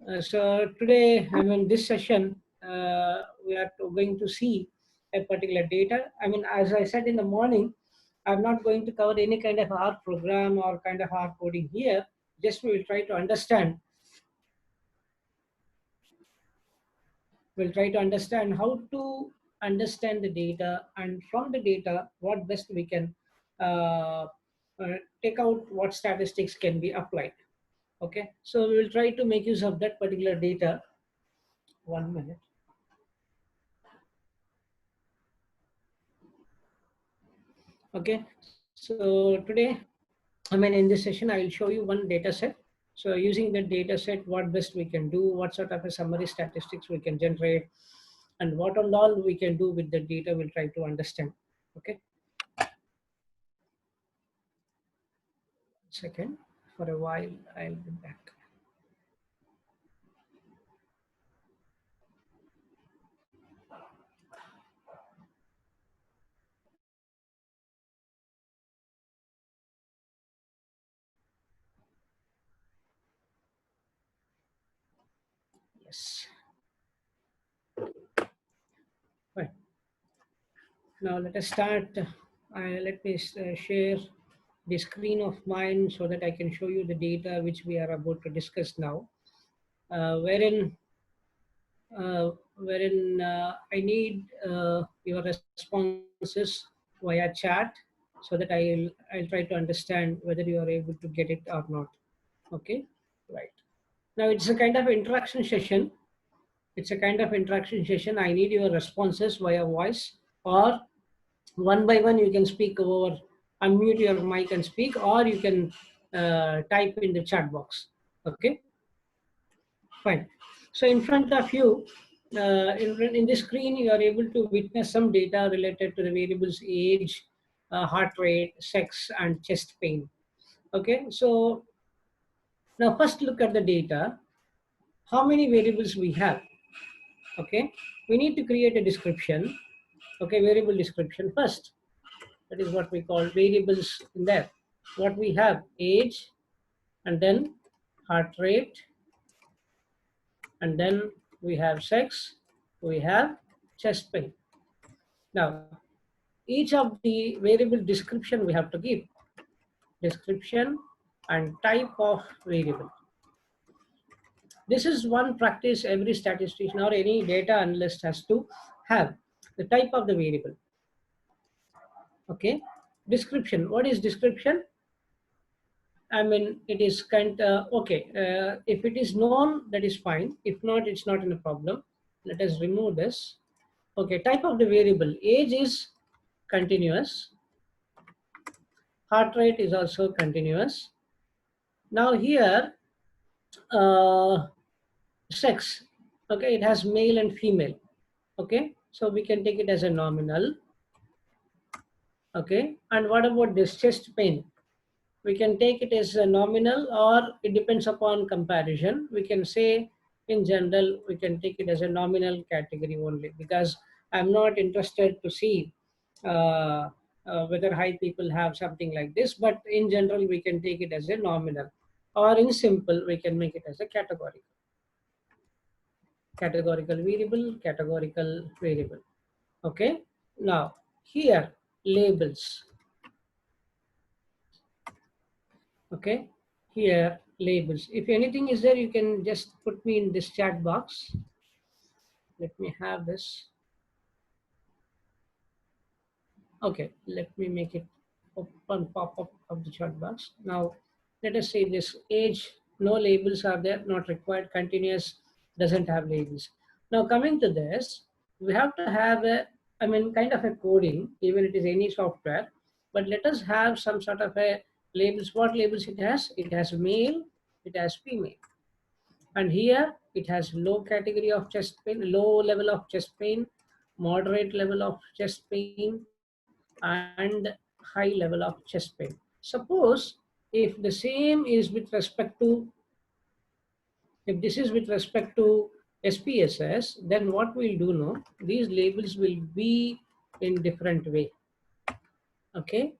So today, this session, we are going to see a particular data. As I said in the morning, I'm not going to cover any kind of R program or kind of R coding here. Just we will try to understand. We'll try to understand how to understand the data, and from the data, what best we can uh, take out, what statistics can be applied. Okay, so we will try to make use of that particular data. 1 minute. Okay, so today, in this session, I will show you one data set. So using that data set, what best we can do, what sort of a summary statistics we can generate, and what all we can do with the data, we'll try to understand. Okay, second, for a while, I'll be back. Yes, right. Now let us start. Let me share the screen of mine so that I can show you the data which we are about to discuss now, wherein I need your responses via chat so that I'll try to understand whether you are able to get it or not. Okay, right. Now it's a kind of interaction session. It's a kind of interaction session. I need your responses via voice, or one by one you can speak over, unmute your mic and speak, or you can type in the chat box. Okay, fine. So in front of you, in the screen, you are able to witness some data related to the variables age, heart rate, sex, and chest pain. Okay, so now first look at the data. How many variables we have? Okay, we need to create a description. Okay, variable description first. That is what we call variables in there. What we have, age, and then heart rate, and then we have sex, we have chest pain. Now, each of the variable description we have to give. Description and type of variable. This is one practice every statistician or any data analyst has to have. The type of the variable. Okay. Description. What is description? It is okay. If it is known, that is fine. If not, it's not in a problem. Let us remove this. Okay, type of the variable. Age is continuous. Heart rate is also continuous. Now here, uh, sex. Okay, it has male and female. Okay, so we can take it as a nominal. Okay, and what about this chest pain? We can take it as a nominal, or it depends upon comparison. We can say in general, we can take it as a nominal category only, because I'm not interested to see whether high people have something like this, but in general, we can take it as a nominal, or in simple, we can make it as a categorical. Categorical variable, categorical variable. Okay. Now here, labels. Okay, here labels. If anything is there, you can just put me in this chat box. Let me have this. Okay, let me make it open pop up of the chat box. Now let us say this age, no labels are there, not required, continuous, doesn't have labels. Now coming to this, we have to have a, kind of a coding, even it is any software, but let us have some sort of a labels. What labels it has? It has male, it has female. And here it has low category of chest pain, low level of chest pain, moderate level of chest pain, and high level of chest pain. Suppose if the same is with respect to, if this is with respect to SPSS, then what we'll do now, these labels will be in different way. Okay.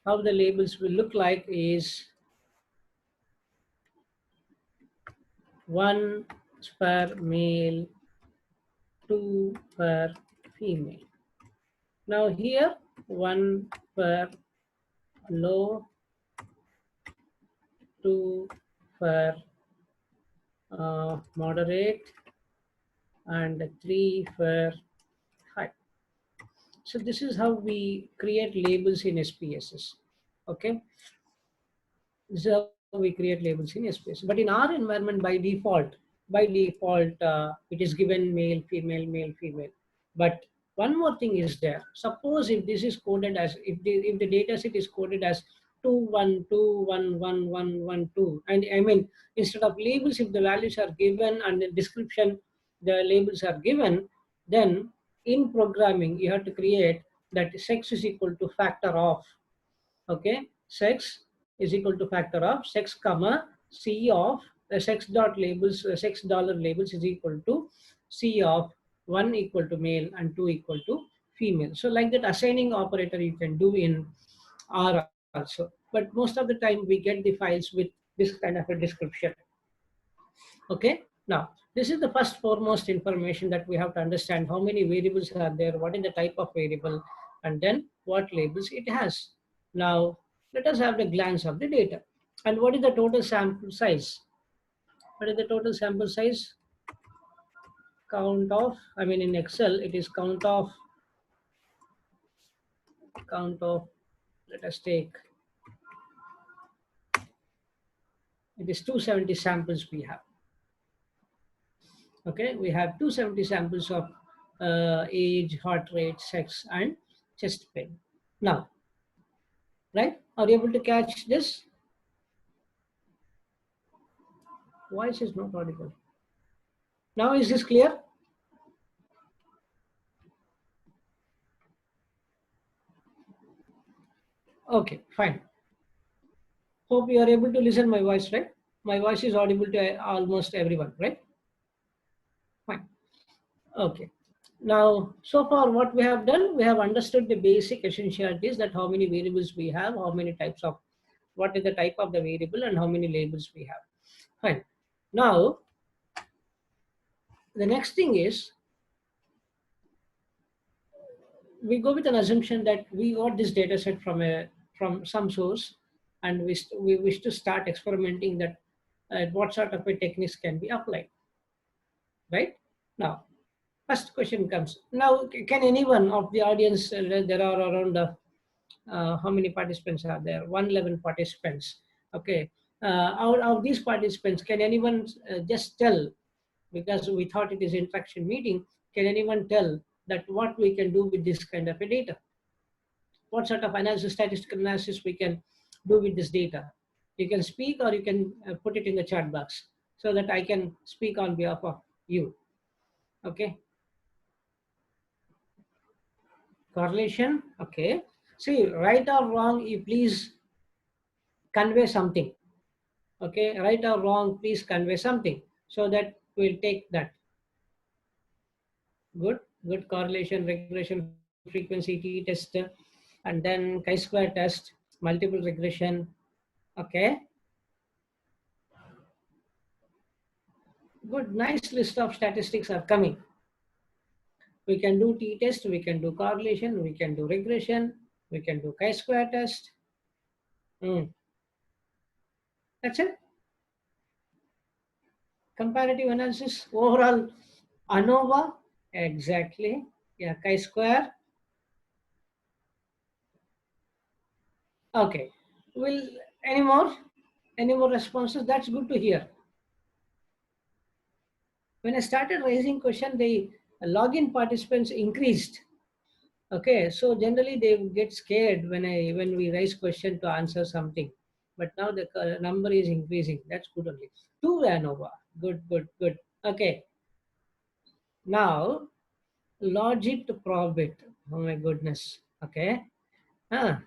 How the labels will look like is, 1 per male, 2 per female. Now here 1 per low, 2 for moderate, and 3 for high. So this is how we create labels in SPSS. Okay, this is how we create labels in SPSS. But in our environment, by default, it is given male, female, male, female. But one more thing is there. Suppose if this is coded as, if the data set is coded as 2 1 2 1 1 1 1 2, and I mean, instead of labels, if the values are given and the description, the labels are given, then in programming you have to create that sex is equal to factor of, okay, sex is equal to factor of sex comma c of sex dot labels, sex dollar labels is equal to c of 1 equal to male and 2 equal to female. So like that assigning operator you can do in R also. But most of the time we get the files with this kind of a description. Okay. Now, this is the first foremost information that we have to understand: how many variables are there, what is the type of variable, and then what labels it has. Now, let us have a glance of the data. And what is the total sample size? What is the total sample size? Count of, I mean in Excel, it is count of, let us take, it is 270 samples we have. Okay, we have 270 samples of age, heart rate, sex, and chest pain. Now, right? Are you able to catch this? Voice is not audible. Now, is this clear? Okay, fine. Hope you are able to listen my voice, right? My voice is audible to almost everyone, right? Fine. Okay. Now, so far what we have done, we have understood the basic essentialities, that how many variables we have, how many types of, what is the type of the variable, and how many labels we have. Fine. Now, the next thing is, we go with an assumption that we got this data set from some source, and we wish to start experimenting that what sort of a techniques can be applied, right? Now, first question comes. Now, can anyone of the audience, there are around how many participants are there? 111 participants. Okay. Out of these participants, can anyone just tell, because we thought it is interaction meeting, can anyone tell that what we can do with this kind of a data? What sort of analysis, statistical analysis we can do with this data? You can speak, or you can put it in the chat box so that I can speak on behalf of you. Okay. Correlation. Okay. See, right or wrong, you please convey something. Okay. Right or wrong, please convey something so that we'll take that. Good. Good. Correlation, regression, frequency, T test, and then chi-square test, multiple regression. Okay. Good. Nice list of statistics are coming. We can do t-test, we can do correlation, we can do regression, we can do chi-square test. That's it. Comparative analysis, overall ANOVA, exactly. Yeah, chi-square. Okay. Will any more? Any more responses? That's good to hear. When I started raising question, the login participants increased. Okay, so generally they get scared when we raise question to answer something, but now the number is increasing. That's good only. 2 ANOVA. Good, good, good. Okay. Now logit probit. Oh my goodness. Okay. Ah,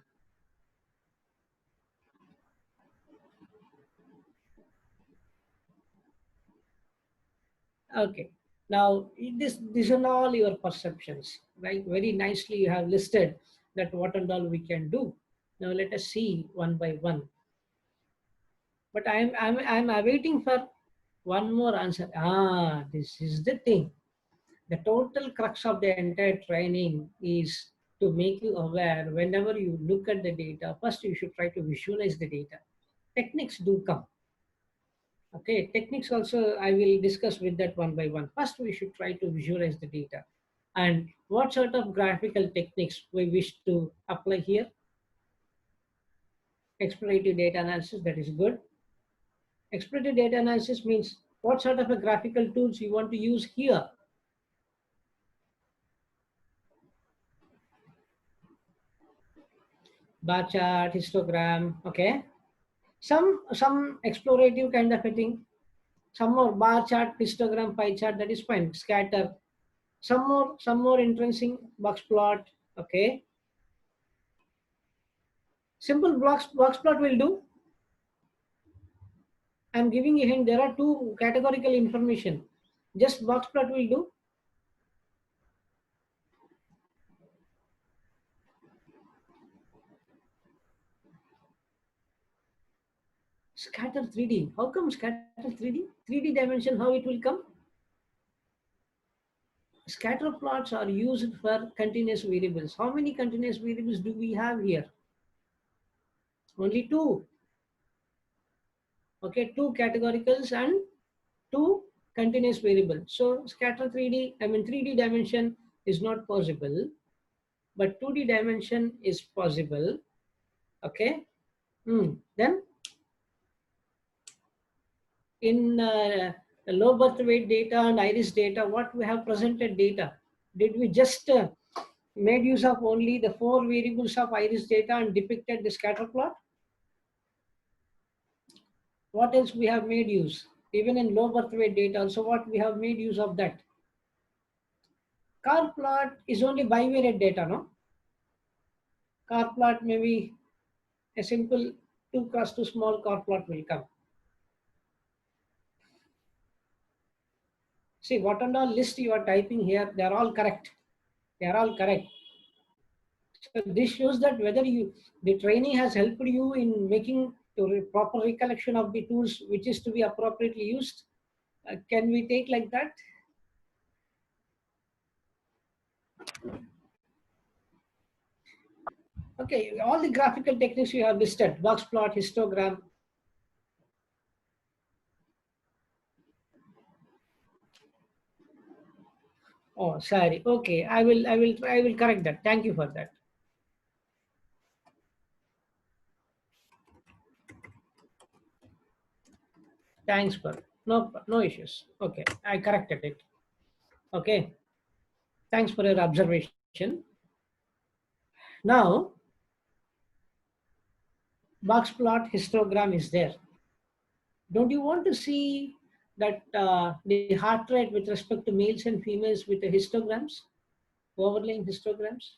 okay. Now these are all your perceptions, right? Very nicely you have listed that what and all we can do. Now let us see one by one. But I'm awaiting for one more answer. Ah, this is the thing. The total crux of the entire training is to make you aware whenever you look at the data, first you should try to visualize the data. Techniques do come. Okay, techniques also I will discuss with that one by one. First, we should try to visualize the data. And what sort of graphical techniques we wish to apply here? Explorative data analysis, that is good. Explorative data analysis means what sort of a graphical tools you want to use here. Bar chart, histogram, okay. Some explorative kind of a thing. Some more bar chart, histogram, pie chart, that is fine. Scatter. Some more interesting box plot, okay. Simple box plot will do. I'm giving a hint. There are two categorical information. Just box plot will do. Scatter 3D. How come scatter 3D? 3D dimension, how it will come? Scatter plots are used for continuous variables. How many continuous variables do we have here? Only two. Okay, two categoricals and two continuous variables. So scatter 3D, 3D dimension is not possible, but 2D dimension is possible. Okay. Then in low birth weight data and iris data, what we have presented data, did we just made use of only the four variables of iris data and depicted the scatter plot? What else we have made use? Even in low birth weight data also, what we have made use of that? Car plot is only bivariate data, no? Car plot maybe a simple 2x2 small car plot will come. See, what and all list you are typing here, they are all correct. They are all correct. So this shows that whether the training has helped you in making proper recollection of the tools which is to be appropriately used. Can we take like that? Okay, all the graphical techniques you have listed, box plot, histogram. Oh, sorry. Okay, I will correct that. Thank you for that. Thanks for no issues. Okay, I corrected it. Okay, thanks for your observation. Now, box plot histogram is there. Don't you want to see that the heart rate with respect to males and females with the histograms, overlaying histograms?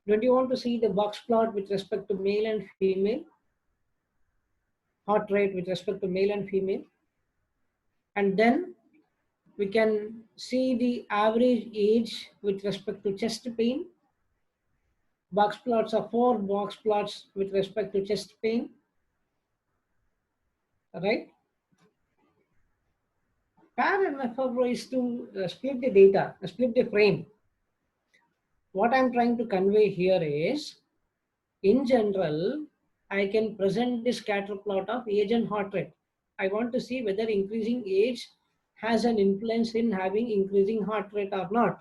Don't you want to see the box plot with respect to male and female, heart rate with respect to male and female? And then we can see the average age with respect to chest pain. Box plots are four box plots with respect to chest pain, right? Pair and method is to split the data, split the frame. What I'm trying to convey here is, in general, I can present this scatter plot of age and heart rate. I want to see whether increasing age has an influence in having increasing heart rate or not.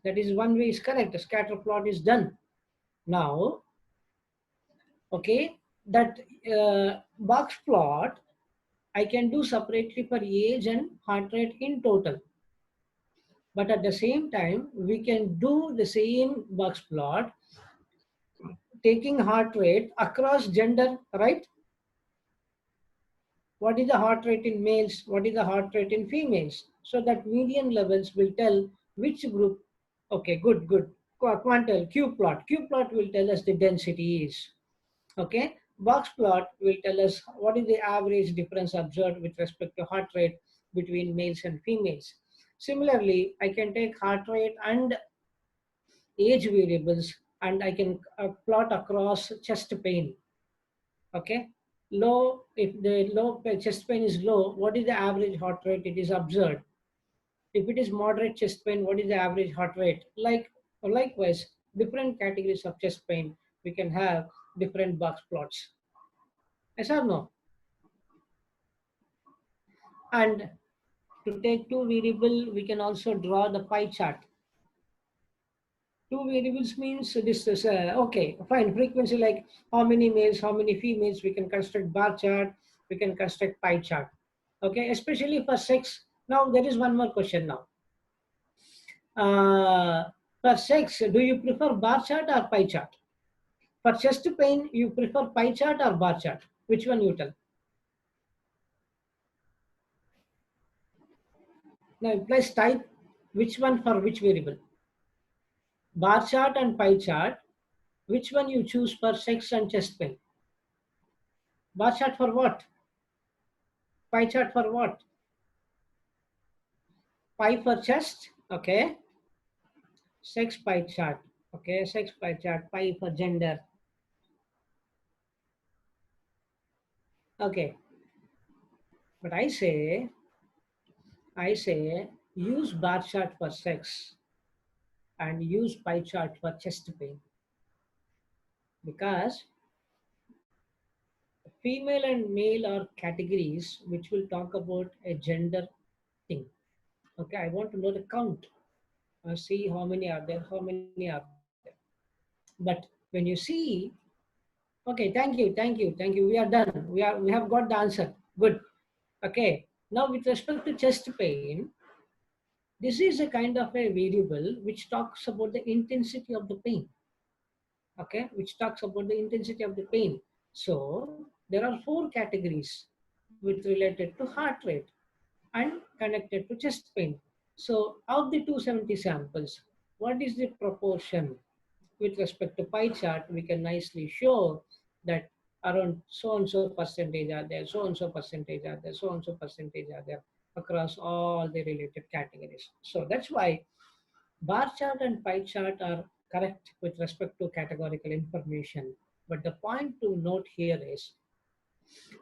That is one way is correct. The scatter plot is done. Now, okay, that box plot I can do separately for age and heart rate in total. But at the same time, we can do the same box plot taking heart rate across gender, right? What is the heart rate in males? What is the heart rate in females? So that median levels will tell which group. Okay, good, good. Quantal, Q plot. Q plot will tell us the density is. Okay, box plot will tell us what is the average difference observed with respect to heart rate between males and females. Similarly, I can take heart rate and age variables and I can plot across chest pain. Okay. Low, if the chest pain is low, what is the average heart rate it is observed? If it is moderate chest pain, what is the average heart rate? Likewise, different categories of chest pain, we can have different box plots. Yes or no? And to take two variable, we can also draw the pie chart. Two variables means this is okay, fine. Frequency, like how many males, how many females, we can construct bar chart, we can construct pie chart. Okay, especially for sex. Now there is one more question now. For sex, do you prefer bar chart or pie chart? For chest pain, you prefer pie chart or bar chart? Which one you tell? Now implies type. Which one for which variable? Bar chart and pie chart. Which one you choose for sex and chest pain? Bar chart for what? Pie chart for what? Pie for chest. Okay. Sex pie chart. Okay. Sex pie chart. Pie for gender. Okay. But I say, use bar chart for sex and use pie chart for chest pain, because female and male are categories which will talk about a gender thing. Okay, I want to know the count. See how many are there, how many are there. But when you see, okay, thank you. We are done. We have got the answer. Good. Okay. Now with respect to chest pain, this is a kind of a variable which talks about the intensity of the pain. Okay, which talks about the intensity of the pain. So there are four categories with related to heart rate and connected to chest pain. So of the 270 samples, what is the proportion with respect to pie chart? We can nicely show that around so and so percentage are there, so and so percentage are there, so and so percentage are there across all the related categories. So that's why bar chart and pie chart are correct with respect to categorical information. But the point to note here is,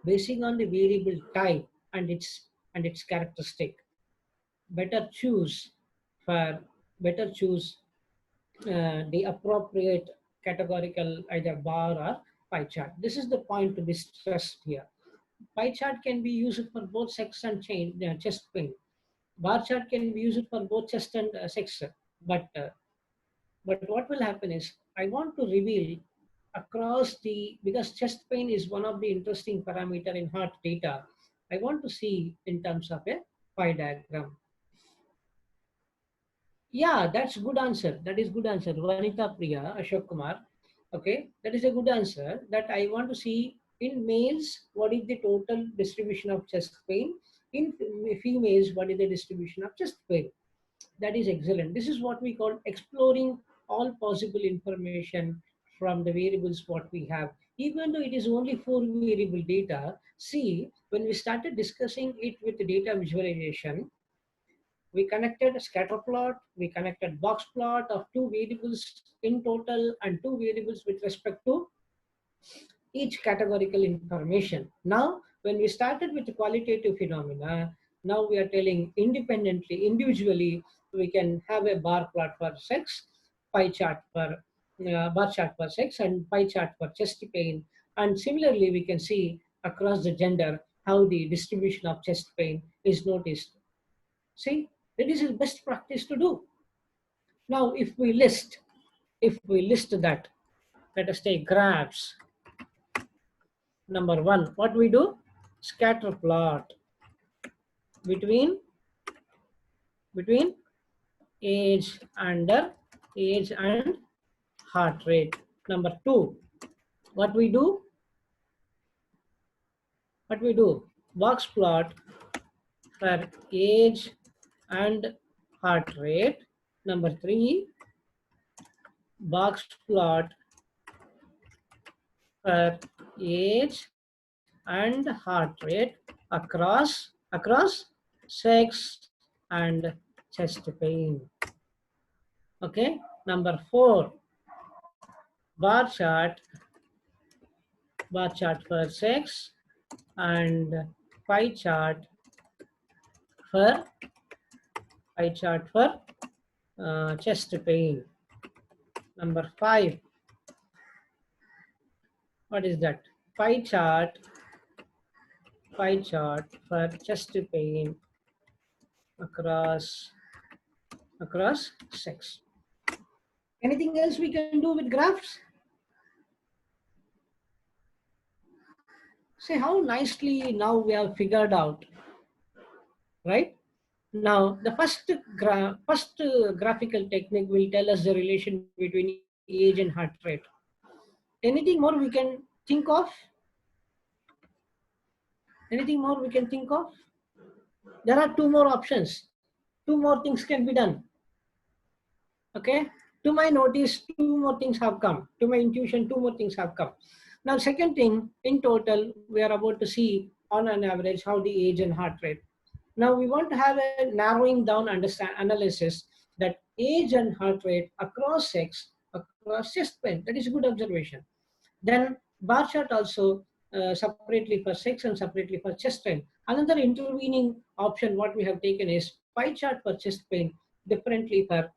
basing on the variable type and its characteristic, better choose for better choose the appropriate categorical either bar or pie chart. This is the point to be stressed here. Pie chart can be used for both sex and chest pain. Bar chart can be used for both chest and sex. But but what will happen is, I want to reveal across the, because chest pain is one of the interesting parameter in heart data. I want to see in terms of a pie diagram. Yeah, that's good answer. That is good answer. Vanita Priya, Ashok Kumar. Okay, that is a good answer. That I want to see in males, what is the total distribution of chest pain? In females, what is the distribution of chest pain? That is excellent. This is what we call exploring all possible information from the variables what we have. Even though it is only four variable data, see, when we started discussing it with the data visualization, we connected a scatter plot, we connected box plot of two variables in total and two variables with respect to each categorical information. Now, when we started with the qualitative phenomena, now we are telling independently, individually, we can have a bar plot for sex, pie chart for bar chart for sex, and pie chart for chest pain. And similarly, we can see across the gender how the distribution of chest pain is noticed. See, that is the best practice to do. Now, if we list that, let us take graphs. Number one, what we do? Scatter plot between between age and heart rate. Number two, what we do? What we do? Box plot for age and heart rate. Number three, box plot for age and heart rate across sex and chest pain. Okay. Number four, bar chart for sex and pie chart for chest pain. Number 5. What is that? Pie chart for chest pain across sex. Anything else we can do with graphs? See how nicely now we have figured out, right? Now, the first graphical technique will tell us the relation between age and heart rate. Anything more we can think of? Anything more we can think of? There are two more options. Two more things can be done. Okay? To my notice, two more things have come. To my intuition, two more things have come. Now, second thing, in total, we are about to see on an average how the age and heart rate. Now, we want to have a narrowing down analysis that age and heart rate across sex, across chest pain. That is a good observation. Then bar chart also separately for sex and separately for chest pain. Another intervening option what we have taken is pie chart for chest pain, differently for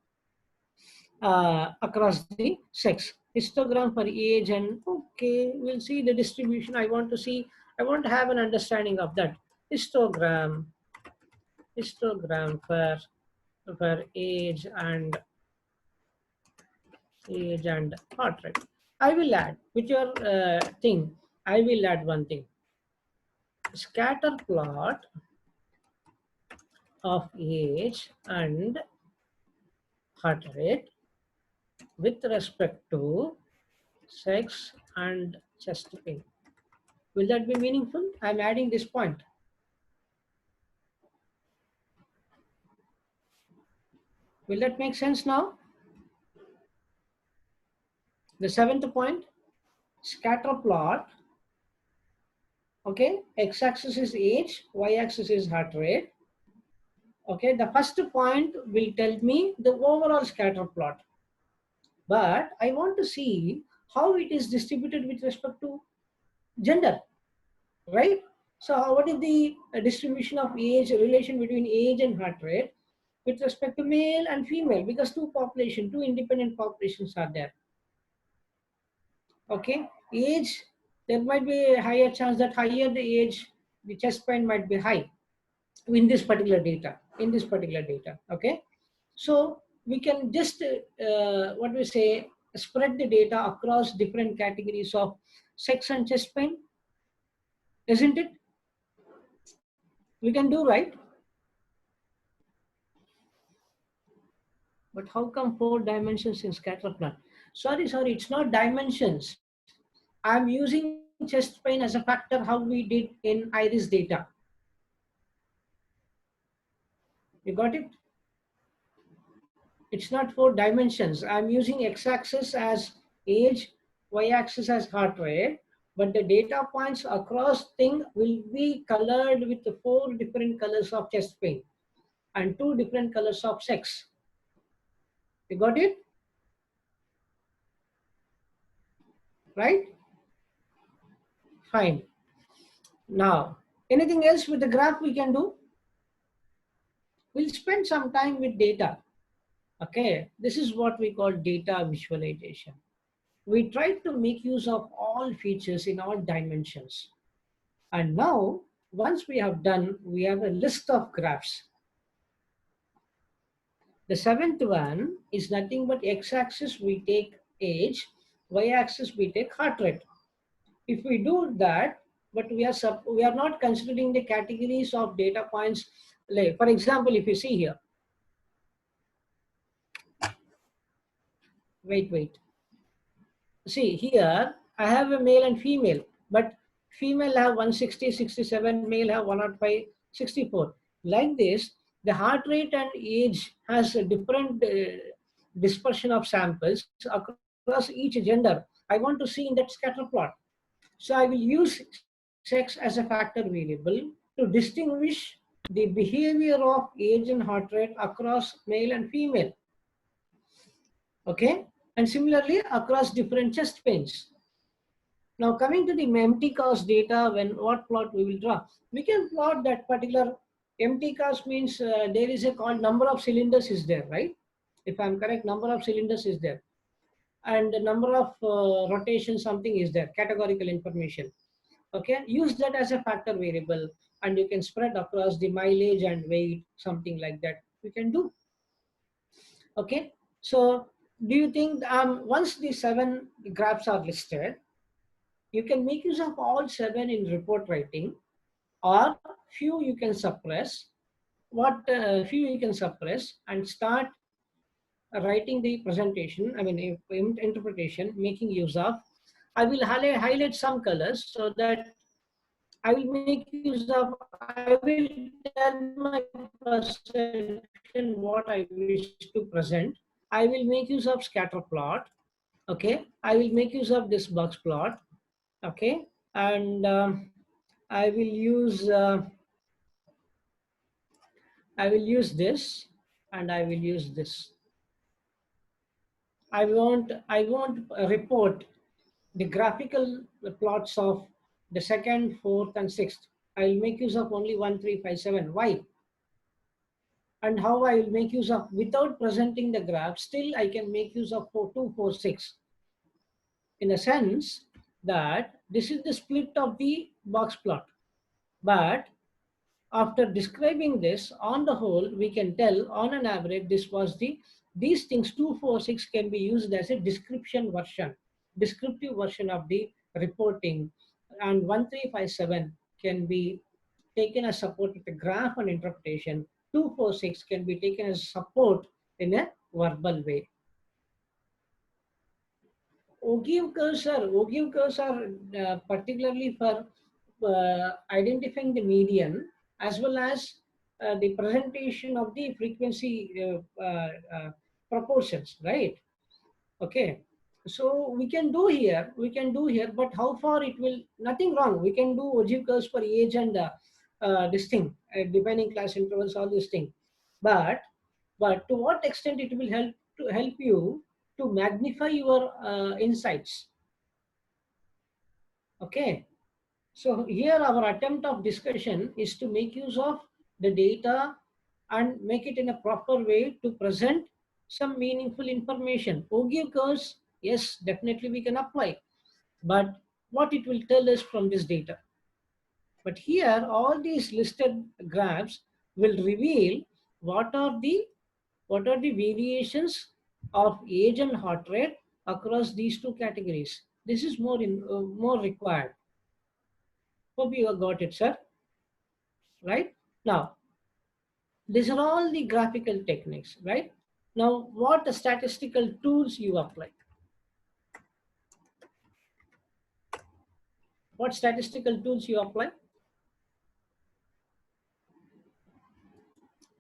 across the sex. Histogram for age, and okay, we'll see the distribution. I want to have an understanding of that. Histogram for age and heart rate. I will add with your thing. I will add one thing. Scatter plot of age and heart rate with respect to sex and chest pain. Will that be meaningful? I'm adding this point. Will that make sense now? The seventh point, scatter plot. Okay, x-axis is age, y-axis is heart rate. Okay, the first point will tell me the overall scatter plot. But I want to see how it is distributed with respect to gender, right? So what is the distribution of age, relation between age and heart rate with respect to male and female? Because two independent populations are there. Okay, age, there might be a higher chance that higher the age, the chest pain might be high in this particular data. Okay, so we can just what we say, spread the data across different categories of sex and chest pain, isn't it? We can do, right? But how come 4 dimensions in scatter plot? Sorry, it's not dimensions. I'm using chest pain as a factor how we did in iris data. You got it? It's not 4 dimensions. I'm using x-axis as age, y-axis as heart rate, but the data points across thing will be colored with the 4 different colors of chest pain and 2 different colors of sex. You got it? Right? Fine. Now, anything else with the graph we can do? We'll spend some time with data. Okay, this is what we call data visualization. We try to make use of all features in all dimensions. And now, once we have done, we have a list of graphs. The seventh one is nothing but x-axis we take age, y-axis we take heart rate. If we do that, but we are not considering the categories of data points. Like, for example, if you see here, wait. See here, I have a male and female, but female have 160, 67, male have 105, 64. Like this, the heart rate and age has a different dispersion of samples across each gender. I want to see in that scatter plot. So I will use sex as a factor variable to distinguish the behavior of age and heart rate across male and female. Okay, and similarly across different chest pains. Now coming to the empty cast data, when what plot we will draw, we can plot that particular empty cast means there is a called number of cylinders is there, right? If I'm correct, number of cylinders is there, and the number of rotation something is there, categorical information. Okay, use that as a factor variable, and you can spread across the mileage and weight, something like that you can do. Okay, so do you think once the 7 graphs are listed, you can make use of all 7 in report writing, or few you can suppress, what few you can suppress and start writing the presentation, I mean interpretation, making use of. I will highlight some colors so that I will make use of, I will tell my perception what I wish to present. I will make use of scatter plot. Okay, I will make use of this box plot. Okay, and I will use this, and I will use this. I won't report the graphical plots of the second, fourth, and sixth. I will make use of only 1, 3, 5, 7. Why? And how I will make use of, without presenting the graph, still I can make use of 4, 2, 4, 6. In a sense that this is the split of the box plot. But after describing this, on the whole, we can tell on an average, this was these things 2, 4, 6 can be used as a descriptive version of the reporting, and 1, 3, 5, 7 can be taken as support with a graph and interpretation. 2, 4, 6 can be taken as support in a verbal way. Ogive curves are particularly for identifying the median, as well as the presentation of the frequency proportions, right? Okay, so we can do here, but how far it will, nothing wrong. We can do ogive curves for age and this thing, defining class intervals, all this thing. But to what extent it will help you to magnify your insights. Okay, so here our attempt of discussion is to make use of the data and make it in a proper way to present some meaningful information. Ogive curves, yes, definitely we can apply, but what it will tell us from this data. But here, all these listed graphs will reveal what are the variations of age and heart rate across these two categories. This is more required. Hope you have got it, sir. Right? Now, these are all the graphical techniques, right? Now, what statistical tools you apply? What statistical tools you apply?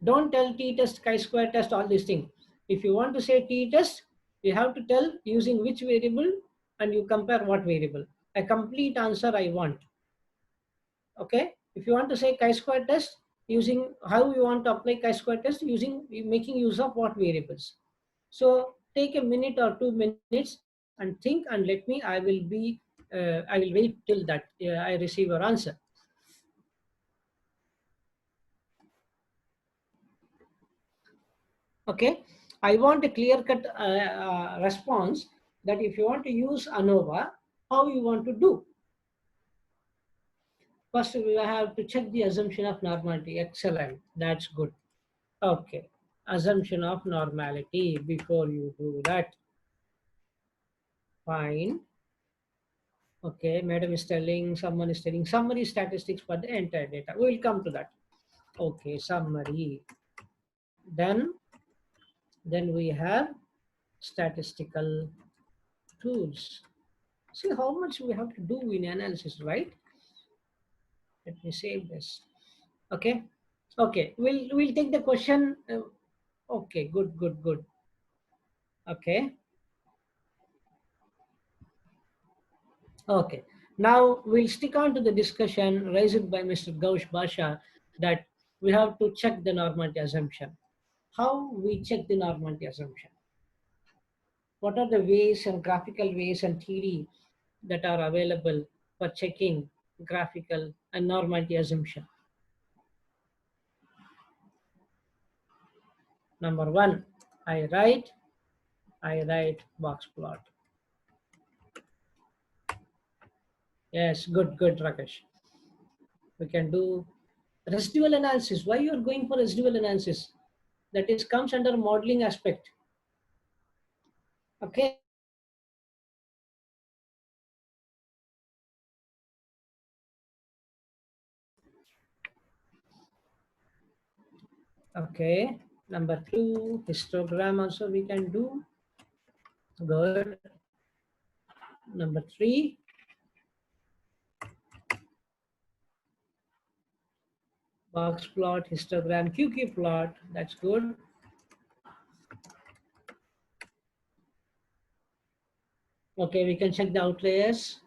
Don't tell t-test, chi-square test, all these things. If you want to say t-test, you have to tell using which variable, and you compare what variable. A complete answer I want. Okay, if you want to say chi-square test, using how you want to apply chi-square test, using making use of what variables. So take a minute or 2 minutes and think, and let me, I will wait till that I receive your answer. Okay, I want a clear-cut response that if you want to use ANOVA, how you want to do. First, we have to check the assumption of normality. Excellent, that's good. Okay, assumption of normality. Before you do that, fine. Okay, madam is telling, someone is telling summary statistics for the entire data. We will come to that. Okay, summary. Then we have statistical tools. See how much we have to do in analysis, right? Let me save this. Okay. Okay, we'll take the question. Okay, good. Okay. Okay. Now we'll stick on to the discussion raised by Mr. Gaush Basha, that we have to check the normality assumption. How we check the normality assumption? What are the ways and graphical ways and theory that are available for checking graphical and normality assumption. Number one, I write box plot. Yes, good, Rakesh. We can do residual analysis. Why you are going for residual analysis? That is comes under modeling aspect. Okay. Okay. Number two, histogram also we can do. Good. Number three, box plot, histogram, QQ plot. That's good. Okay, we can check the outliers.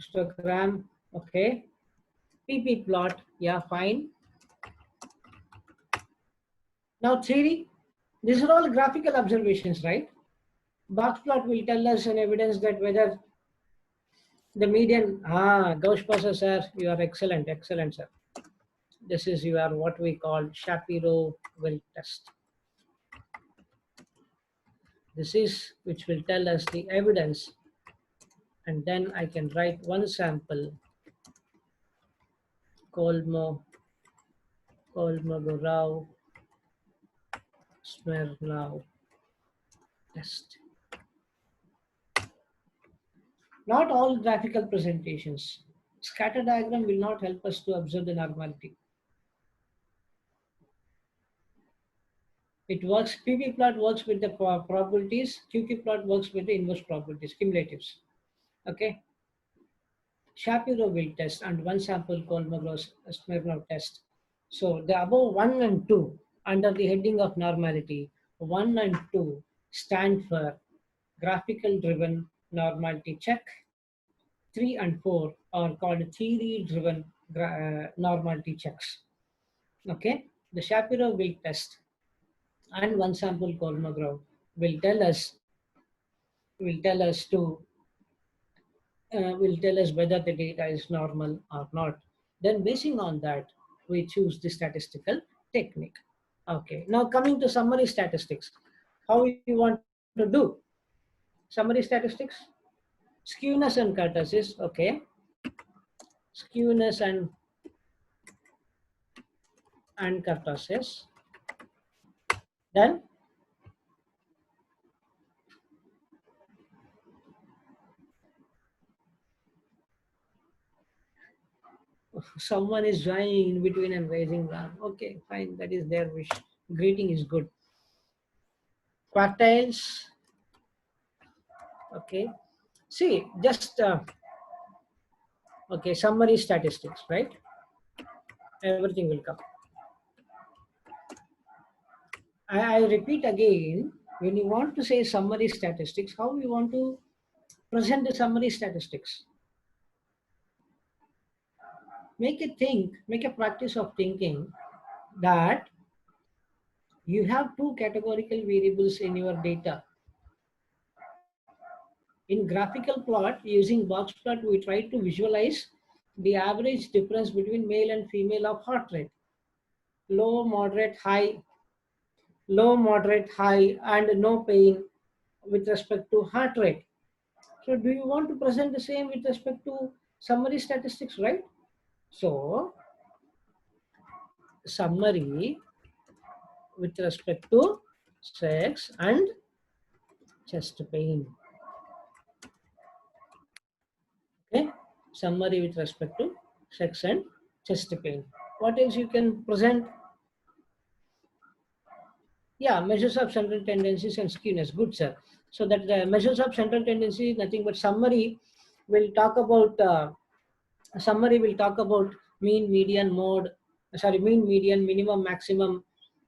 Histogram. Okay. PP plot. Yeah, fine. Now theory. These are all graphical observations, right? Box plot will tell us an evidence that whether the median, Gauss process, sir, you are excellent, sir. This is your what we call Shapiro-Wilk test. This is which will tell us the evidence, and then I can write one sample, Kolmogorov Smirnov test. Not all graphical presentations. Scatter diagram will not help us to observe the normality. It works, PP plot works with the probabilities, QQ plot works with the inverse probabilities, cumulatives. Okay. Shapiro-Wilk test and one sample Kolmogorov-Smirnov test. So the above 1 and 2 under the heading of normality, 1 and 2 stand for graphical driven normality check. 3 and 4 are called theory driven normality checks. Okay, the Shapiro-Wilk test and one sample Kolmogorov will tell us to will tell us whether the data is normal or not. Then basing on that, we choose the statistical technique. Okay, now coming to summary statistics. How you want to do? Summary statistics? Skewness and kurtosis, okay. Skewness and kurtosis. Then someone is joining in between and raising arm. Okay, fine, that is their wish. Greeting is good. Quartiles. Okay. See, just okay, summary statistics, right? Everything will come. I repeat again, when you want to say summary statistics, how you want to present the summary statistics? Make a practice of thinking that you have two categorical variables in your data. In graphical plot, using box plot, we try to visualize the average difference between male and female of heart rate. Low, moderate, high, and no pain with respect to heart rate. So do you want to present the same with respect to summary statistics, right? So summary with respect to sex and chest pain. Okay, summary with respect to sex and chest pain. What else you can present? Yeah, measures of central tendencies and skewness. Good, sir. So that the measures of central tendency is nothing but summary will talk about mean, median, mean, median, minimum, maximum.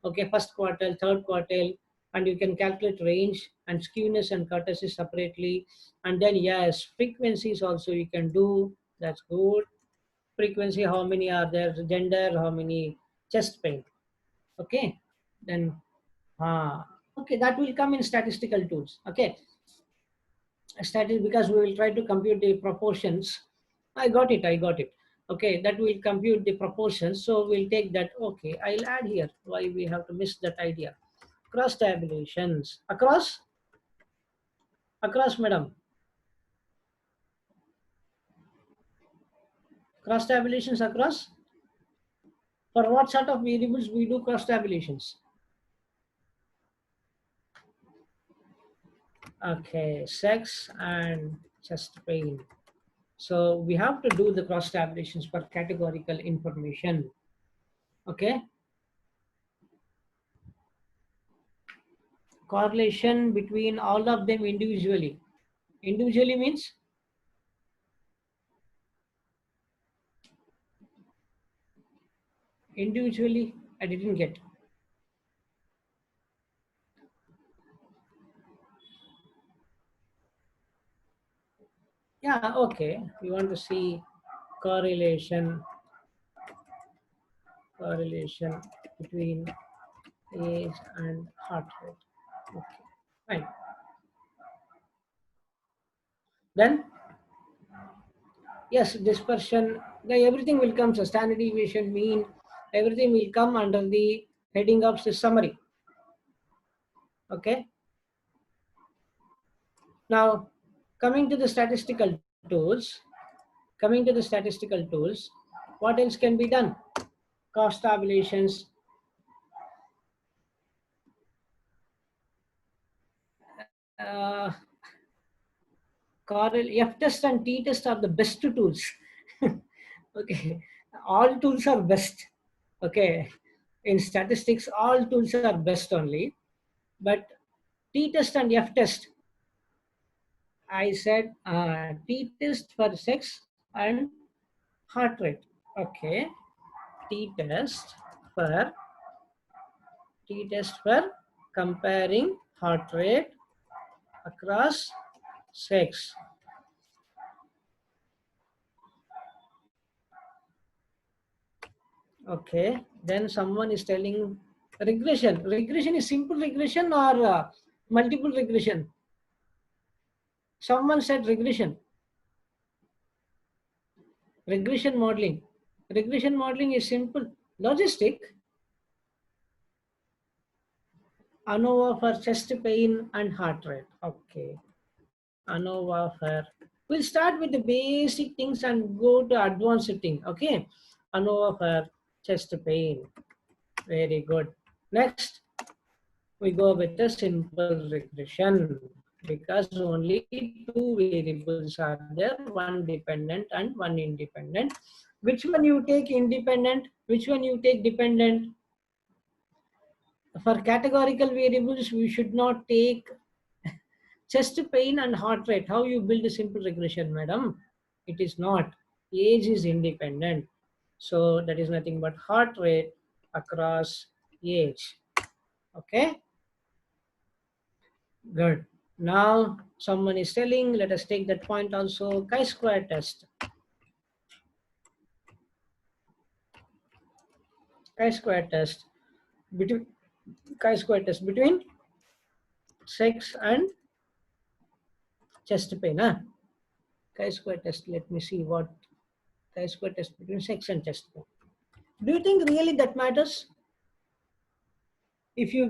Okay, first quartile, third quartile, and you can calculate range and skewness and kurtosis separately. And then yes, frequencies also you can do. That's good. Frequency, how many are there? Gender, how many chest pain. Okay, then okay, that will come in statistical tools. Okay, static, because we will try to compute the proportions. I got it, I got it. Okay, that will compute the proportions. So we'll take that. Okay, I'll add here. Why we have to miss that idea? Cross tabulations. Across, madam. Cross tabulations across. For what sort of variables we do cross tabulations? Okay, sex and chest pain. So we have to do the cross tabulations for categorical information. Okay. Correlation between all of them individually. Individually means individually. I didn't get. Yeah, okay. You want to see correlation between age and heart rate. Okay, fine. Then yes, dispersion. Then everything will come. So standard deviation, mean, everything will come under the heading of the summary. Okay. Now, coming to the statistical tools, what else can be done? Cost tabulations, uh, F test and T test are the best tools. Okay, all tools are best. Okay, in statistics, all tools are best only. But T test and F test, I said T test for sex and heart rate. Okay, T test for comparing heart rate across sex. Okay, then someone is telling regression. Regression is simple regression or multiple regression. Someone said regression. Regression modeling. Regression modeling is simple. Logistic. ANOVA for chest pain and heart rate. Okay. ANOVA for. We'll start with the basic things and go to advanced thing. Okay. ANOVA for chest pain. Very good. Next, we go with a simple regression because only two variables are there, one dependent and one independent. Which one you take independent? Which one you take dependent? For categorical variables, we should not take chest pain and heart rate. How you build a simple regression, madam? It is not. Age is independent. So that is nothing but heart rate across age. Okay? Good. Now someone is telling, let us take that point also, chi-square test. Chi-square test between chi-square test between sex and chest pain. Huh? Chi-square test. Let me see what chi-square test between sex and chest pain. Do you think really that matters? If you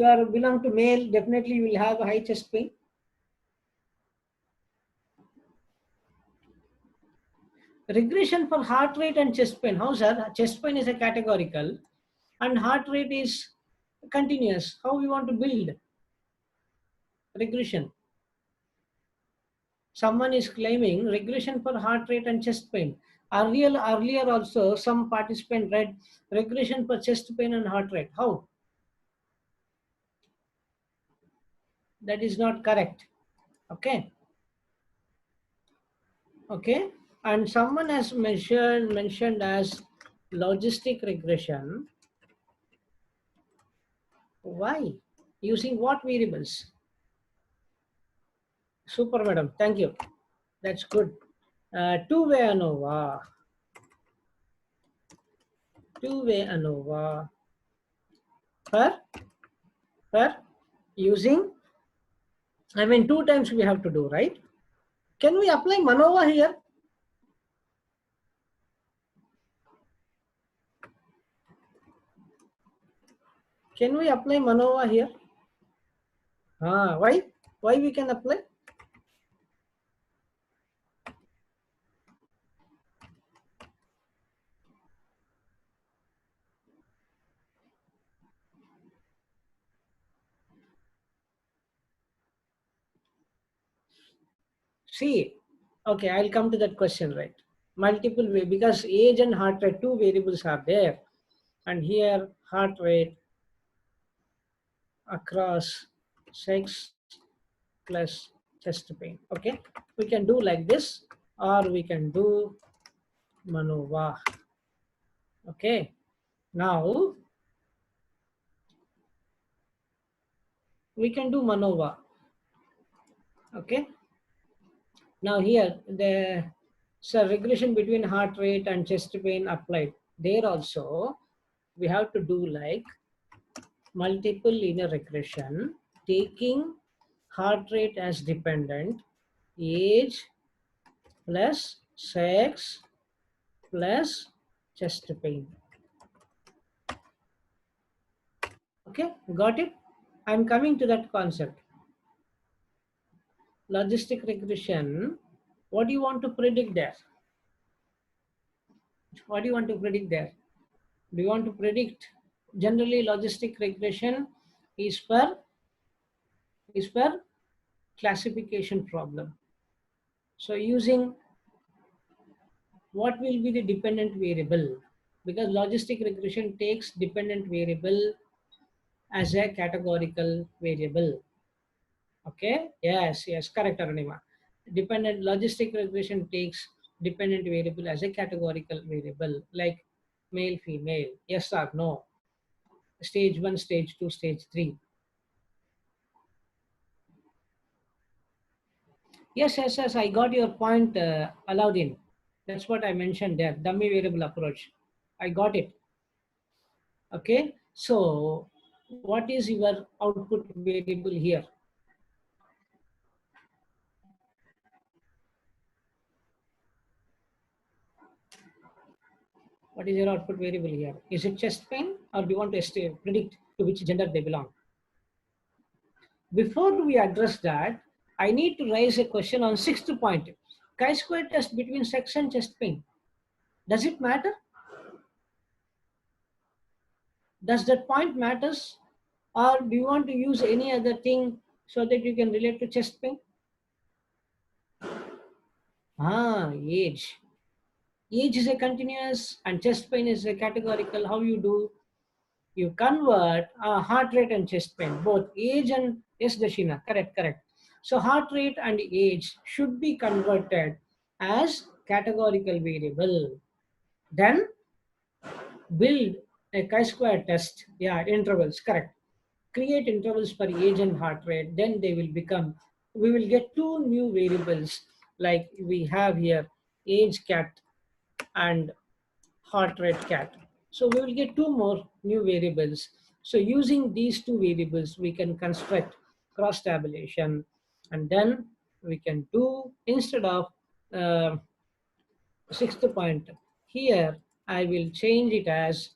are belong to male, definitely you will have a high chest pain. Regression for heart rate and chest pain. How, sir? Chest pain is a categorical and heart rate is continuous. How we want to build regression? Someone is claiming regression for heart rate and chest pain. Earlier also, some participant read regression for chest pain and heart rate. How? That is not correct. Okay. Okay. And someone has mentioned as logistic regression. Why? Using what variables? Super, madam. Thank you. That's good. Two-way ANOVA. Two-way ANOVA for using I mean, 2 times we have to do, right? Can we apply MANOVA here? Can we apply MANOVA here? Why? Why we can apply? See, okay, I'll come to that question, right? Multiple way, because age and heart rate, two variables are there. And here, heart rate across sex plus chest pain. Okay, we can do like this, or we can do MANOVA. Okay, now we can do MANOVA. Okay, now here the regression between heart rate and chest pain applied. There also we have to do like multiple linear regression, taking heart rate as dependent, age plus sex plus chest pain. Okay, got it? I'm coming to that concept. Logistic regression, what do you want to predict there? What do you want to predict there? Do you want to predict? Generally, logistic regression is for classification problem. So using what will be the dependent variable? Because logistic regression takes dependent variable as a categorical variable. Okay, yes, correct, Arunima. Dependent logistic regression takes dependent variable as a categorical variable, like male, female, yes or no, stage 1, stage 2, stage 3. Yes, I got your point, Alauddin. That's what I mentioned there, dummy variable approach. I got it. Okay, so what is your output variable here? What is your output variable here? Is it chest pain, or do you want to predict to which gender they belong? Before we address that, I need to raise a question on sixth point. Chi-square test between sex and chest pain. Does it matter? Does that point matters? Or do you want to use any other thing so that you can relate to chest pain? Age. Age is a continuous and chest pain is a categorical. How you do? You convert heart rate and chest pain, both age and, yes, Dashina, correct. So heart rate and age should be converted as categorical variable. Then build a chi-square test. Yeah, intervals, correct. Create intervals for age and heart rate. Then they will become, we will get two new variables like we have here, age cat and heart rate cat. So we will get two more new variables. So using these two variables, we can construct cross tabulation, and then we can do, instead of uh, sixth point here, I will change it as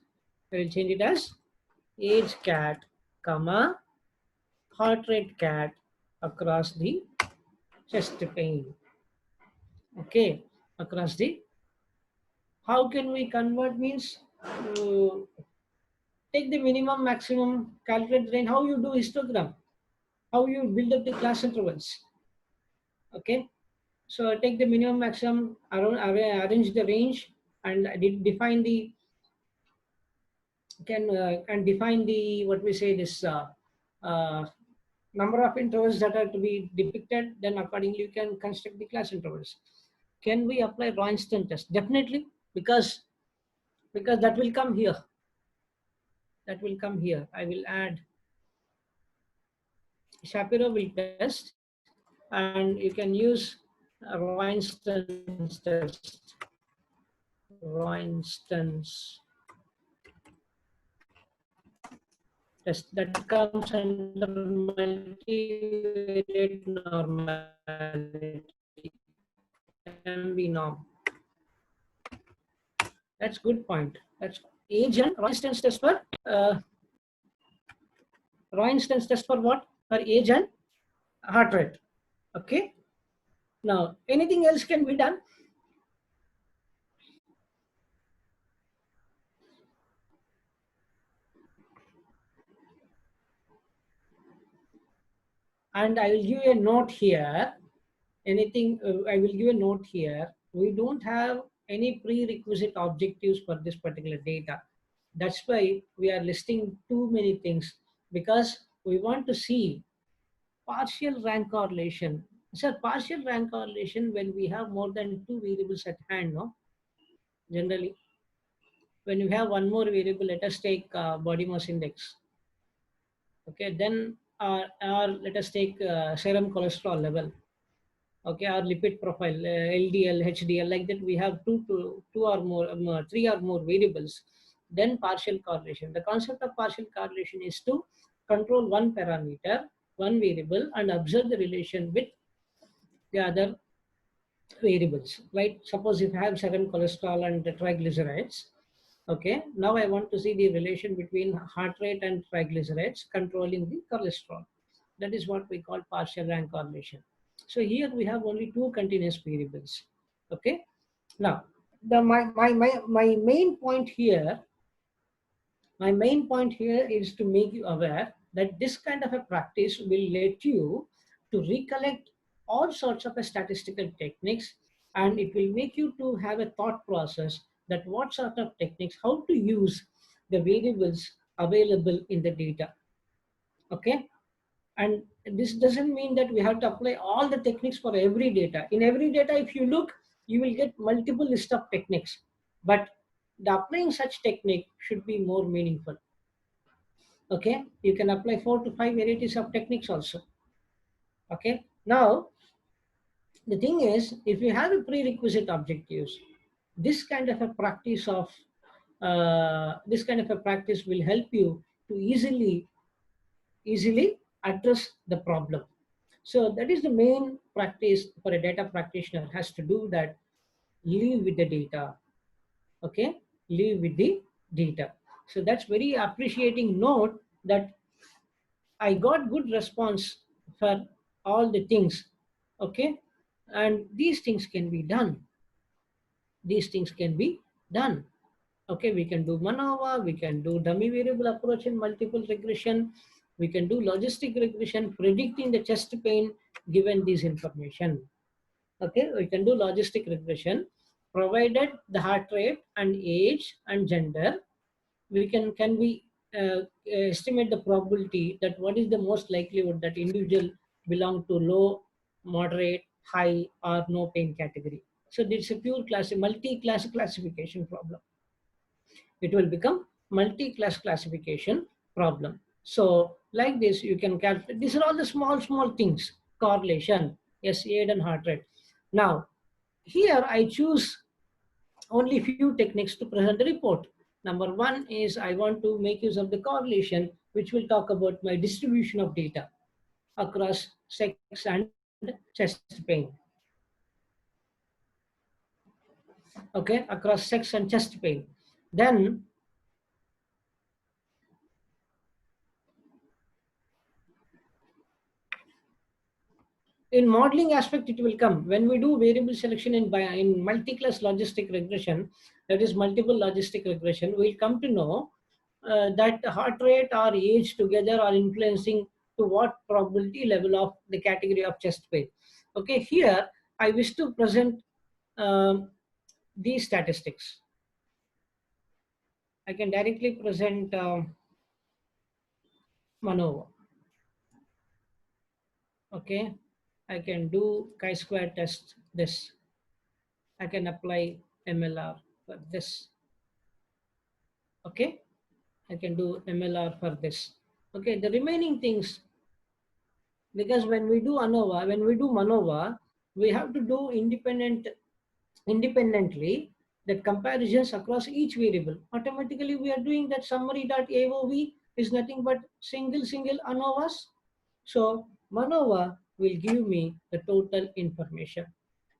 age cat, comma, heart rate cat across the chest pain. Okay, across the, how can we convert means, uh, take the minimum, maximum, calculate the range, how you do histogram, how you build up the class intervals. Okay, so take the minimum, maximum, arrange the range, and define the, can define the, what we say, this uh, number of intervals that are to be depicted. Then accordingly you can construct the class intervals. Can we apply Royston test? Definitely, because that will come here. That will come here. I will add Shapiro will test, and you can use Royston's test. Royston's that comes under multivariate normality, MV norm. That's good point. That's age and Roy instance test for what? For age and heart rate. Okay. Now anything else can be done. And I will give a note here. I will give a note here. We don't have any prerequisite objectives for this particular data. That's why we are listing too many things, because we want to see partial rank correlation. So partial rank correlation when we have more than two variables at hand, no? Generally, when you have one more variable, let us take body mass index. Okay, then or let us take serum cholesterol level. Okay, our lipid profile, LDL, HDL, like that. We have two or more, three or more variables. Then partial correlation. The concept of partial correlation is to control one parameter, one variable, and observe the relation with the other variables. Right? Suppose if I have serum cholesterol and the triglycerides. Okay, now I want to see the relation between heart rate and triglycerides controlling the cholesterol. That is what we call partial rank correlation. So here we have only two continuous variables. Okay, now my main point here, is to make you aware that this kind of a practice will let you to recollect all sorts of statistical techniques, and it will make you to have a thought process that what sort of techniques, how to use the variables available in the data. Okay, and this doesn't mean that we have to apply all the techniques for every data. In every data, if you look, you will get multiple list of techniques, but the applying such technique should be more meaningful. Okay, you can apply 4 to 5 varieties of techniques also. Okay, now the thing is, if you have a prerequisite objectives, this kind of a practice of will help you to easily address the problem. So that is the main practice for a data practitioner, has to do that. Live with the data. Okay, live with the data. So that's very appreciating note that I got good response for all the things. Okay, and these things can be done. These things can be done. Okay, we can do MANOVA, we can do dummy variable approach in multiple regression, we can do logistic regression, predicting the chest pain given this information. Okay, we can do logistic regression, provided the heart rate and age and gender. We can we estimate the probability that what is the most likelihood that individual belong to low, moderate, high, or no pain category. So it's a pure multi-class classification problem. It will become multi-class classification problem. So like this, you can calculate. These are all the small things. Correlation, SAID and heart rate. Now, here I choose only few techniques to present the report. Number one is I want to make use of the correlation, which will talk about my distribution of data across sex and chest pain. Okay, across sex and chest pain. Then in modeling aspect, it will come when we do variable selection in multi-class logistic regression, that is multiple logistic regression. We'll come to know that heart rate or age together are influencing to what probability level of the category of chest pain. Okay, here I wish to present these statistics. I can directly present MANOVA. Okay, I can do chi-square test this. I can apply MLR for this. Okay, I can do MLR for this. Okay, the remaining things, because when we do MANOVA, we have to do independently the comparisons across each variable. Automatically, we are doing that summary.AOV is nothing but single ANOVAs. So MANOVA will give me the total information.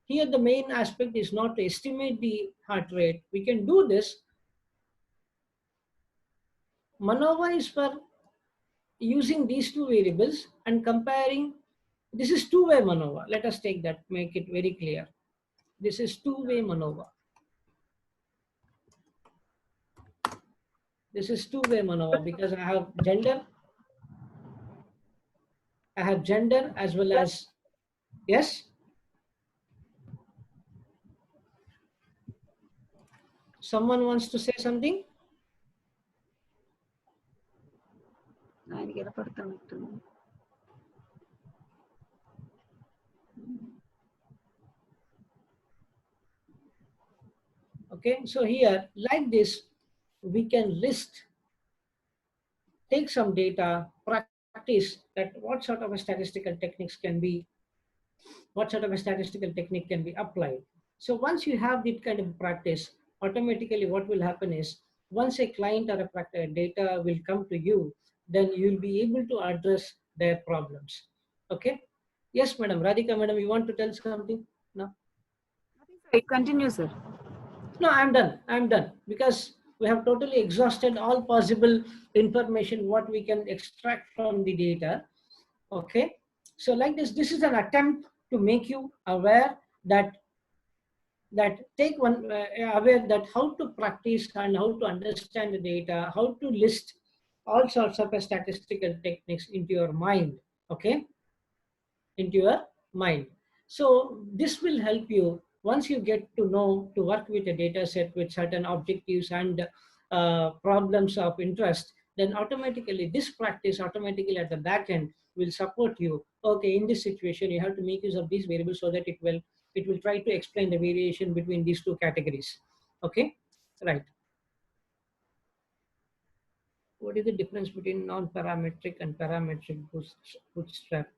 Here the main aspect is not to estimate the heart rate. We can do this. MANOVA is for using these two variables and comparing. This is two-way MANOVA. Let us take that, make it very clear. This is two-way MANOVA. This is two-way MANOVA because I have gender. I have gender as well as, yes? Someone wants to say something? Okay, so here, like this, we can list, take some data, practice that what sort of a statistical techniques can be, what sort of a statistical technique can be applied. So once you have this kind of practice, automatically what will happen is, once a client or a data will come to you, then you'll be able to address their problems. Okay? Yes, madam. Radhika, madam, you want to tell something? No? Continue, sir. No, I'm done. I'm done because we have totally exhausted all possible information what we can extract from the data. Okay. So like this is an attempt to make you aware that take one aware that how to practice and how to understand the data, how to list all sorts of statistical techniques into your mind. Okay, into your mind. So this will help you once you get to know to work with a data set with certain objectives and problems of interest, then automatically this practice automatically at the back end will support you. Okay, in this situation you have to make use of these variables so that it will try to explain the variation between these two categories. Okay, right. What is the difference between non-parametric and parametric bootstrap?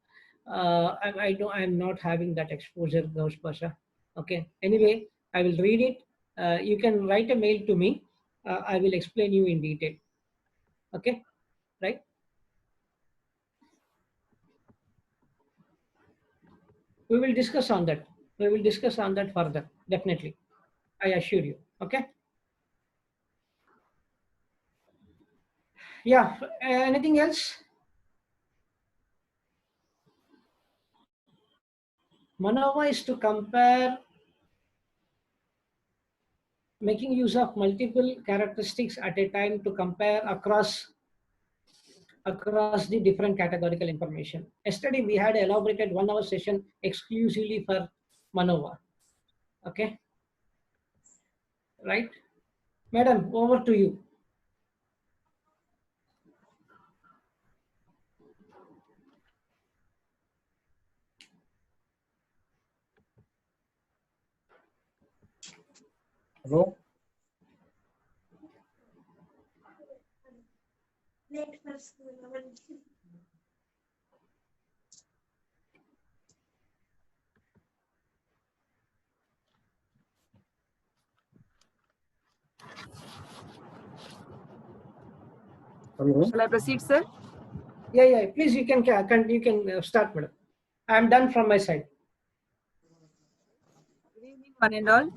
I'm not having that exposure, Gaush Pasha. Okay. Anyway, I will read it. You can write a mail to me. I will explain you in detail. Okay. Right. We will discuss on that. We will discuss on that further. Definitely. I assure you. Okay. Yeah. Anything else? MANOVA is to compare, making use of multiple characteristics at a time to compare across the different categorical information. Yesterday we had elaborated 1 hour session exclusively for MANOVA. Okay, right? Madam, over to you. Hello. Hello. Shall I proceed, sir? Yeah. Please, you can start, madam. I am done from my side. Good evening, one and all.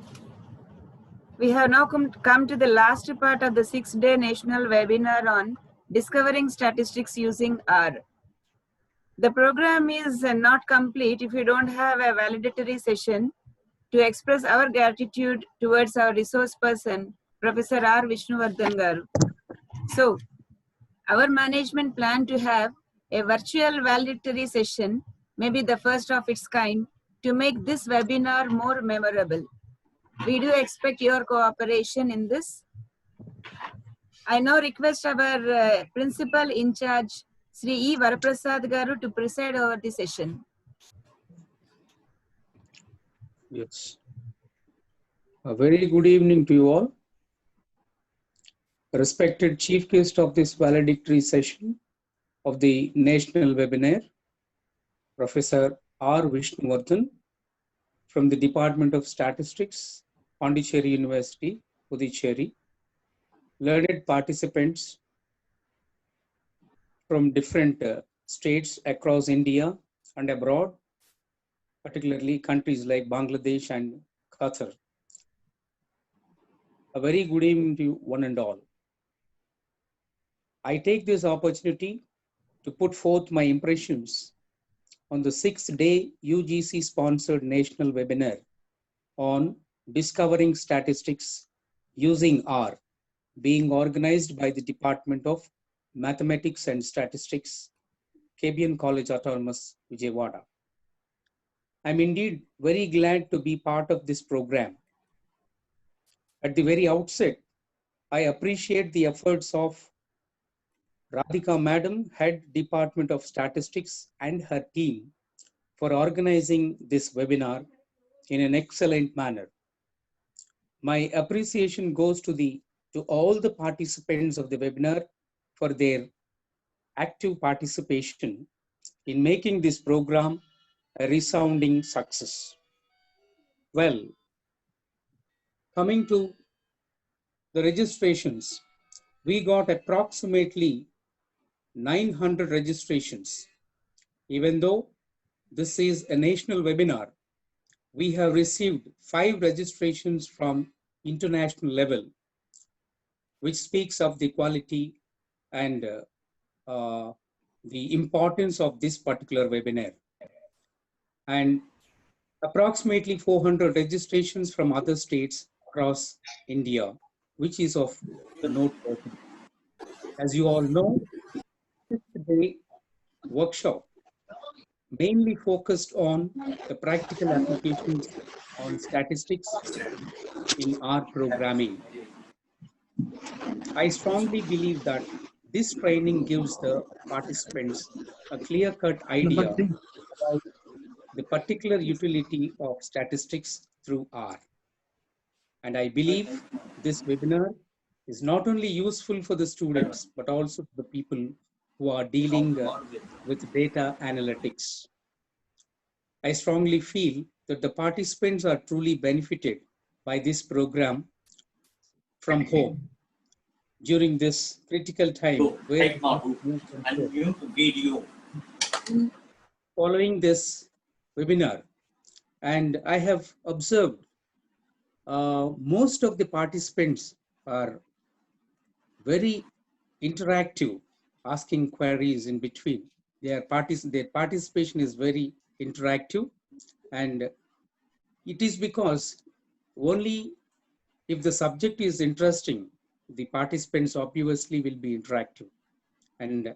We have now come to the last part of the 6-day national webinar on discovering statistics using R. The program is not complete if you don't have a validatory session to express our gratitude towards our resource person, Professor R. Vishnuvardhan garu. So, our management plan to have a virtual validatory session, maybe the first of its kind, to make this webinar more memorable. We do expect your cooperation in this. I now request our principal in charge, Sri E. Varaprasad garu, to preside over the session. Yes. A very good evening to you all. Respected chief guest of this valedictory session of the national webinar, Professor R. Vishnuvardhan from the Department of Statistics, Pondicherry University, Puducherry. Learned participants, from different states across India and abroad, particularly countries like Bangladesh and Qatar. A very good evening to one and all. I take this opportunity to put forth my impressions on the 6-day UGC-sponsored national webinar on discovering statistics using R, being organized by the Department of Mathematics and Statistics, KBN College Autonomous, Vijayawada. I'm indeed very glad to be part of this program. At the very outset, I appreciate the efforts of Radhika Madam, Head Department of Statistics, and her team for organizing this webinar in an excellent manner. My appreciation goes to all the participants of the webinar for their active participation in making this program a resounding success. Well, coming to the registrations, we got approximately 900 registrations. Even though this is a national webinar, we have received 5 registrations from international level, which speaks of the quality and the importance of this particular webinar. And approximately 400 registrations from other states across India, which is of the noteworthy. As you all know, this day workshop mainly focused on the practical applications on statistics in R programming. I strongly believe that this training gives the participants a clear-cut idea about the particular utility of statistics through R. And I believe this webinar is not only useful for the students, but also for the people who are dealing with data analytics. I strongly feel that the participants are truly benefited by this program from home during this critical time where following this webinar. And I have observed most of the participants are very interactive, asking queries in between. Their participation is very interactive, and it is because only if the subject is interesting, the participants obviously will be interactive. And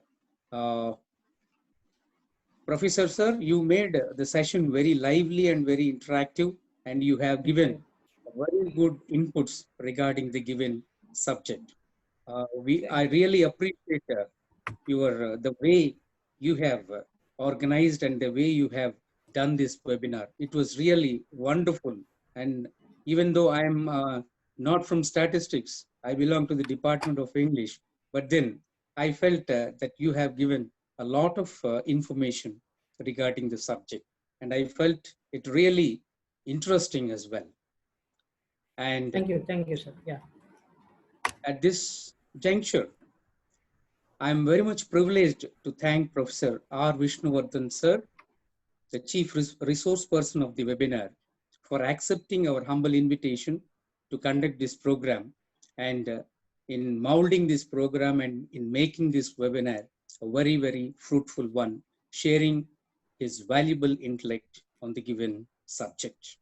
Professor Sir, you made the session very lively and very interactive, and you have given very good inputs regarding the given subject. I really appreciate the way you have organized and the way you have done this webinar. It was really wonderful. And even though I am not from statistics, I belong to the Department of English, but then I felt that you have given a lot of information regarding the subject. And I felt it really interesting as well. And thank you, sir. Yeah. At this juncture, I am very much privileged to thank Professor R. Vishnuvardhan sir, the Chief Resource Person of the webinar, for accepting our humble invitation to conduct this program and in molding this program and in making this webinar a very, very fruitful one, sharing his valuable intellect on the given subject.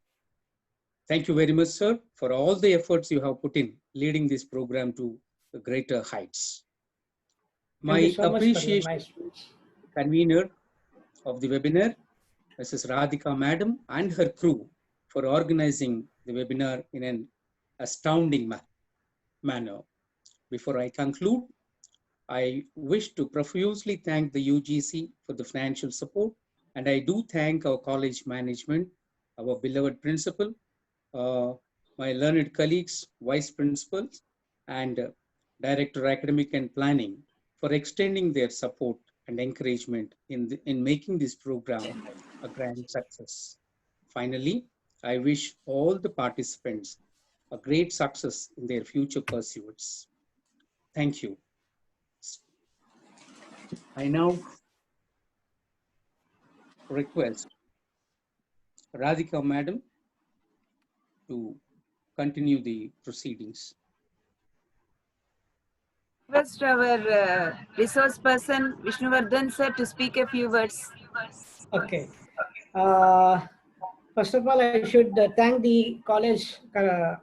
Thank you very much, sir, for all the efforts you have put in leading this program to greater heights. My appreciation to the convener of the webinar, Mrs. Radhika Madam, and her crew for organizing the webinar in an astounding manner. Before I conclude, I wish to profusely thank the UGC for the financial support, and I do thank our college management, our beloved principal, my learned colleagues, vice principals, and Director Academic and Planning for extending their support and encouragement in making this program a grand success. Finally, I wish all the participants a great success in their future pursuits. Thank you. I now request Radhika Madam to continue the proceedings. Request our resource person Vishnuvardhan sir to speak a few words. Okay. First of all, I should thank the college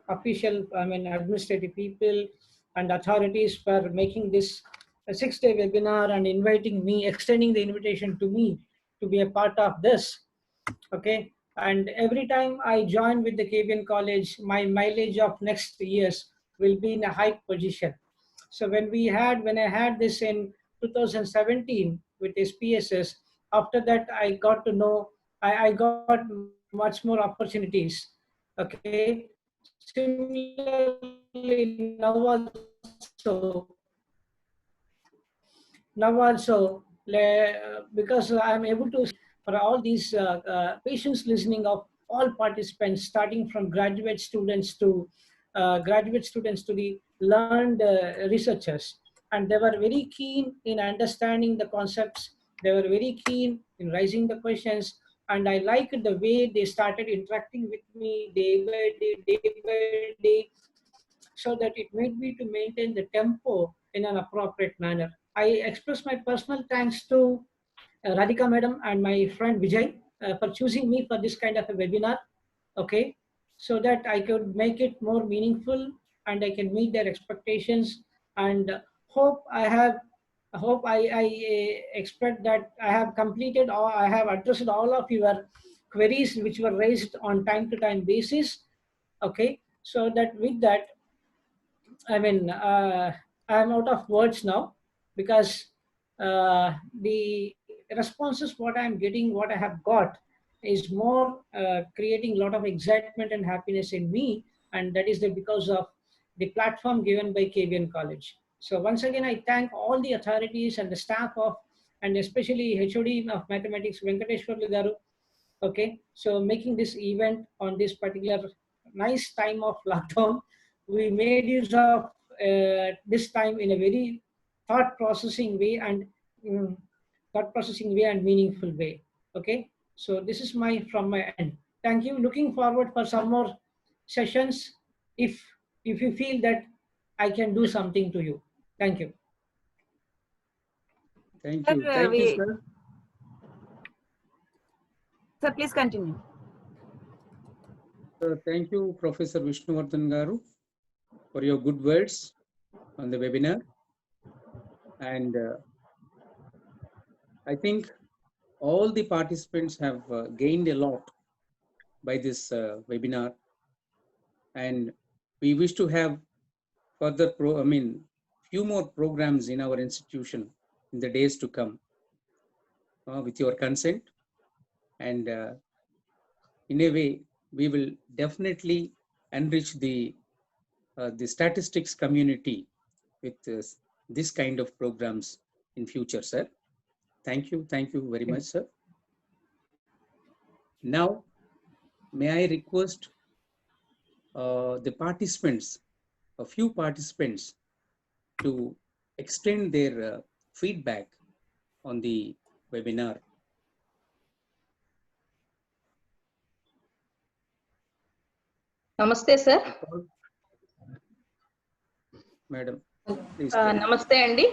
official, administrative people and authorities for making this a 6-day webinar and inviting me, extending the invitation to me to be a part of this. Okay. And every time I join with the KBN College, my mileage of next years will be in a high position. So when I had this in 2017 with SPSS, after that I got to know, I got much more opportunities. Okay. Similarly, now also because I'm able to for all these patients listening of all participants, starting from graduate students to the learned researchers, and they were very keen in understanding the concepts. They were very keen in raising the questions, and I liked the way they started interacting with me day by day, so that it made me to maintain the tempo in an appropriate manner. I express my personal thanks to Radhika Madam and my friend Vijay for choosing me for this kind of a webinar, okay, so that I could make it more meaningful and I can meet their expectations, and hope I expect that I have completed or I have addressed all of your queries which were raised on time to time basis, okay, so that with that I'm out of words now, because the responses what I'm getting, what I have got, is more creating a lot of excitement and happiness in me, and that is because of the platform given by KBN College. So once again, I thank all the authorities and the staff of, and especially HOD of Mathematics, Venkateshwarlu Garu. Okay, so making this event on this particular nice time of lockdown, we made use of this time in a very thought processing way and meaningful way. Okay, so this is from my end. Thank you. Looking forward for some more sessions if you feel that I can do something to you. Thank you. Thank you. Thank you, sir. Sir, please continue. Thank you, Professor Vishnuvardhan Garu, for your good words on the webinar. And I think all the participants have gained a lot by this webinar. And we wish to have further, few more programs in our institution in the days to come with your consent. And in a way, we will definitely enrich the statistics community with this kind of programs in future, sir. Thank you very much, sir. Now, may I request the participants, a few participants, to extend their feedback on the webinar. Namaste, sir. Madam, please. Namaste, Andy.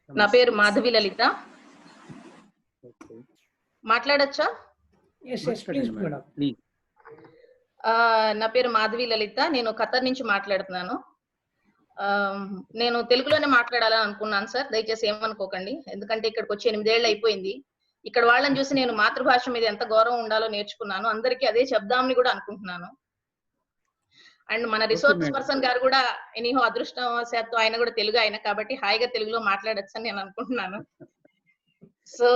Na peru Madhavi Lalita. Matladacha? Yes, please, madam. Please. నా పేరు మాధవి లలిత. నేను ఖతర్ నుంచి మాట్లాడుతున్నాను. నేను తెలుగులోనే మాట్లాడాలని అనుకున్నాను sir, దయచేసి ఏమనుకోకండి. ఎందుకంటే ఇక్కడికి వచ్చి 8 ఏళ్ళు అయిపోయింది. ఇక్కడ వాళ్ళని చూసి నేను మాతృభాష మీద ఎంత గౌరవం ఉండాలో నేర్చుకున్నాను. అందరికీ అదే చెప్దామని కూడా అనుకుంటున్నాను. అండ్ మన రిసోర్స్ పర్సన్ గారు కూడా ఎనీహో అదృష్టవశాత్తు ఆయన కూడా తెలుగు ఆయన, కాబట్టి హాయిగా తెలుగులో మాట్లాడొచ్చు అని నేను అనుకుంటున్నాను. సో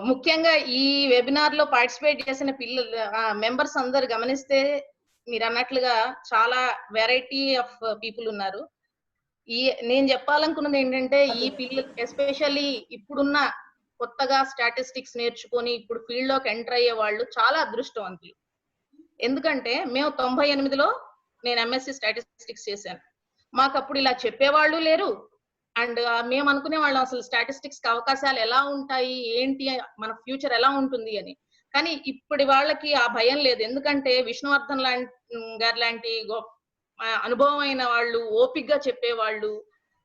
ముఖ్యంగా ఈ వెబినార్ లో పార్టిసిపేట్ చేసిన మెంబర్స్ అందరు గమనిస్తే మీరు అన్నట్లుగా చాలా వెరైటీ ఆఫ్ పీపుల్ ఉన్నారు. నేను చెప్పాలనుకున్నది ఏంటంటే, ఈ పిల్లలు ఎస్పెషల్లీ ఇప్పుడున్న కొత్తగా స్టాటిస్టిక్స్ నేర్చుకొని ఇప్పుడు ఫీల్డ్ లోకి ఎంటర్ అయ్యే వాళ్ళు చాలా అదృష్టవంతులు. ఎందుకంటే మేము 98లో నేను ఎంఎస్సి స్టాటిస్టిక్స్ చేశాను. మాకు అప్పుడు ఇలా చెప్పేవాళ్ళు లేరు, అండ్ మేము అనుకునే వాళ్ళం అసలు స్టాటిస్టిక్స్ కి అవకాశాలు ఎలా ఉంటాయి, ఏంటి, మన ఫ్యూచర్ ఎలా ఉంటుంది అని. కానీ ఇప్పటి వాళ్ళకి ఆ భయం లేదు. ఎందుకంటే విష్ణువర్ధన్ గారు లాంటి అనుభవం అయిన వాళ్ళు, ఓపిగ్గా చెప్పేవాళ్ళు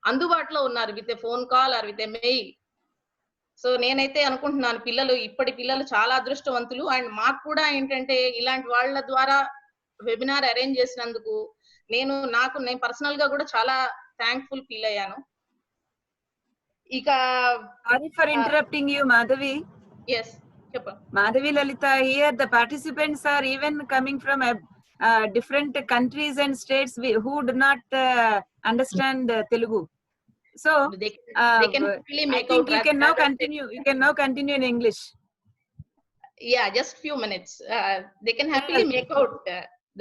అందుబాటులో ఉన్నారు with a phone call or with a mail. So నేనైతే అనుకుంటున్నాను ఇప్పటి పిల్లలు చాలా అదృష్టవంతులు. అండ్ మాకు కూడా ఏంటంటే ఇలాంటి వాళ్ళ ద్వారా వెబినార్ అరేంజ్ చేసినందుకు నేను పర్సనల్ గా కూడా చాలా థ్యాంక్ఫుల్ ఫీల్ అయ్యాను. ఇక Sorry for interrupting you, Madhavi. Yes చెప్పండి. Madhavi Lalita, here the participants are even coming from different countries and states who do not understand Telugu. So They can really I make think out you can now continue. You can now continue in English. Yeah, just few minutes. They can happily make out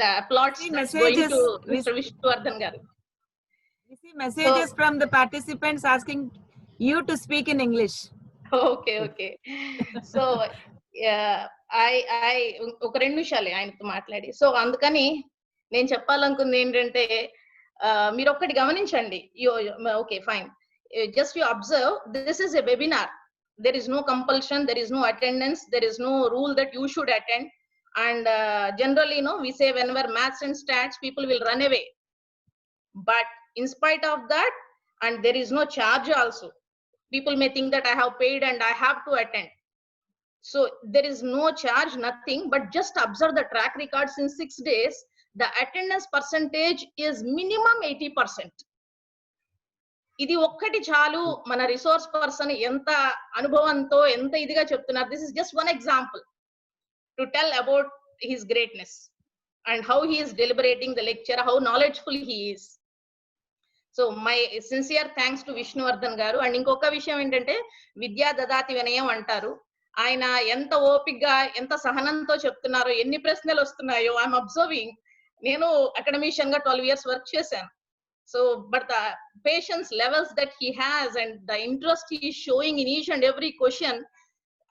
the plots that's going to Mr. Vishnuvardhan garu. We see messages from the participants asking you to speak in English. Okay. So I ఒక 2 నిమిషాలే ఆయనతో మాట్లాడి. So అందుకని నేను చెప్పాలనుకుంది ఏంటంటే మీరు ఒక్కటి గమనించండి. Okay fine. Just you observe, this is a webinar. There is no compulsion, there is no attendance, there is no rule that you should attend. And generally, we say whenever maths and stats, people will run away. But in spite of that, and there is no charge also. People may think that I have paid and I have to attend. So there is no charge, nothing, but just observe the track records in 6 days. The attendance percentage is minimum 80%. ఇది ఒక్కటి చాలు మన resource person ఎంత అనుభవంతో ఎంత ఇదిగా చెప్తున్నారు. This is just one example to tell about his greatness and how he is deliberating the lecture, how knowledgeful he is. So my sincere thanks to Vishnuvardhan garu. And ఇంకొక విషయం ఏంటంటే విద్యా దదాతి వినయం అంటారు. ఆయన ఎంత ఓపిక్గా ఎంత సహనంతో చెప్తున్నారో, ఎన్ని ప్రశ్నలు వస్తున్నాయో ఐఎమ్ అబ్జర్వింగ్. నేను అకాడమిషియన్ గా 12 years వర్క్ చేశాను. So, but the patience levels that he has and the interest he is showing in each and every question,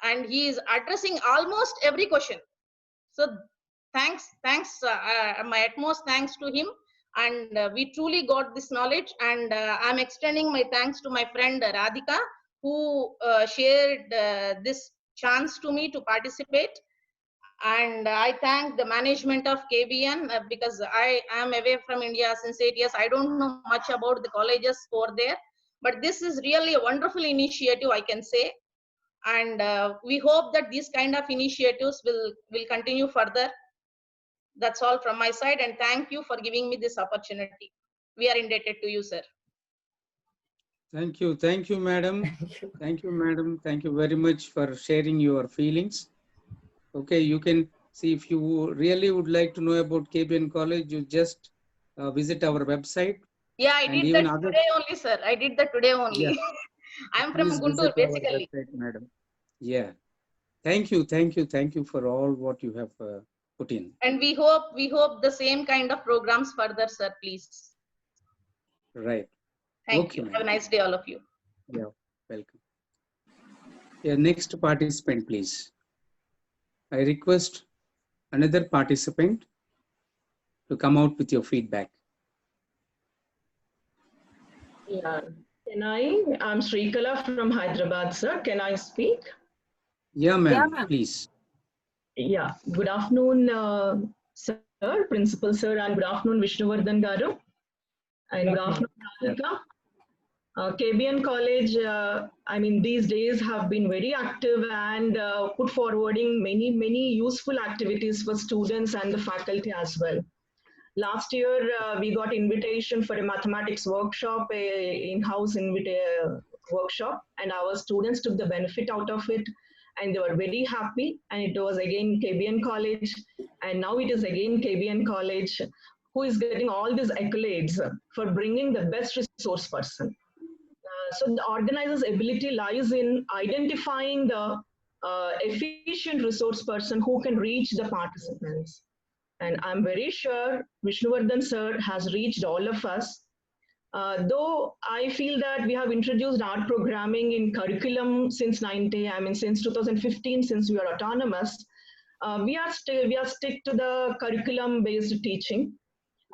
and he is addressing almost every question. So, thanks, my utmost thanks to him. And we truly got this knowledge. And I'm extending my thanks to my friend Radhika, who shared this chance to me to participate. And I thank the management of KBN because I am away from India since 8 years. I don't know much about the colleges over there, but this is really a wonderful initiative, I can say. And we hope that these kind of initiatives will continue further. That's all from my side, and thank you for giving me this opportunity. We are indebted to you, sir. Thank you, madam. Thank you, madam. Thank you very much for sharing your feelings. Okay, you can see, if you really would like to know about KBN College, you just visit our website. Yeah, I did that today only, sir. I did that today only. Yeah. I'm from Guntur, basically. Website, madam. Yeah. Thank you for all what you have put in. And we hope the same kind of programs further, sir, please. Right. Thank you. Have a nice day, all of you. Yeah, welcome. Yeah, next participant, please. I request another participant to come out with your feedback. Yeah. I'm Srikala from Hyderabad, sir. Can I speak? Yeah, ma'am, please. Yeah. Good afternoon, sir, principal sir, and good afternoon, Vishnuvardhan garu. And good afternoon, Radhika. KBN College, these days have been very active and put forwarding many useful activities for students and the faculty as well. Last year, we got invitation for a mathematics workshop, a in-house workshop, and our students took the benefit out of it, and they were very happy. And it was again KBN College, and now it is again KBN College who is getting all these accolades for bringing the best resource person. So the organizer's ability lies in identifying the efficient resource person who can reach the participants. And I'm very sure Vishnuvardhan sir has reached all of us. Though I feel that we have introduced art programming in curriculum since 2015, since we are autonomous, we are stick to the curriculum-based teaching.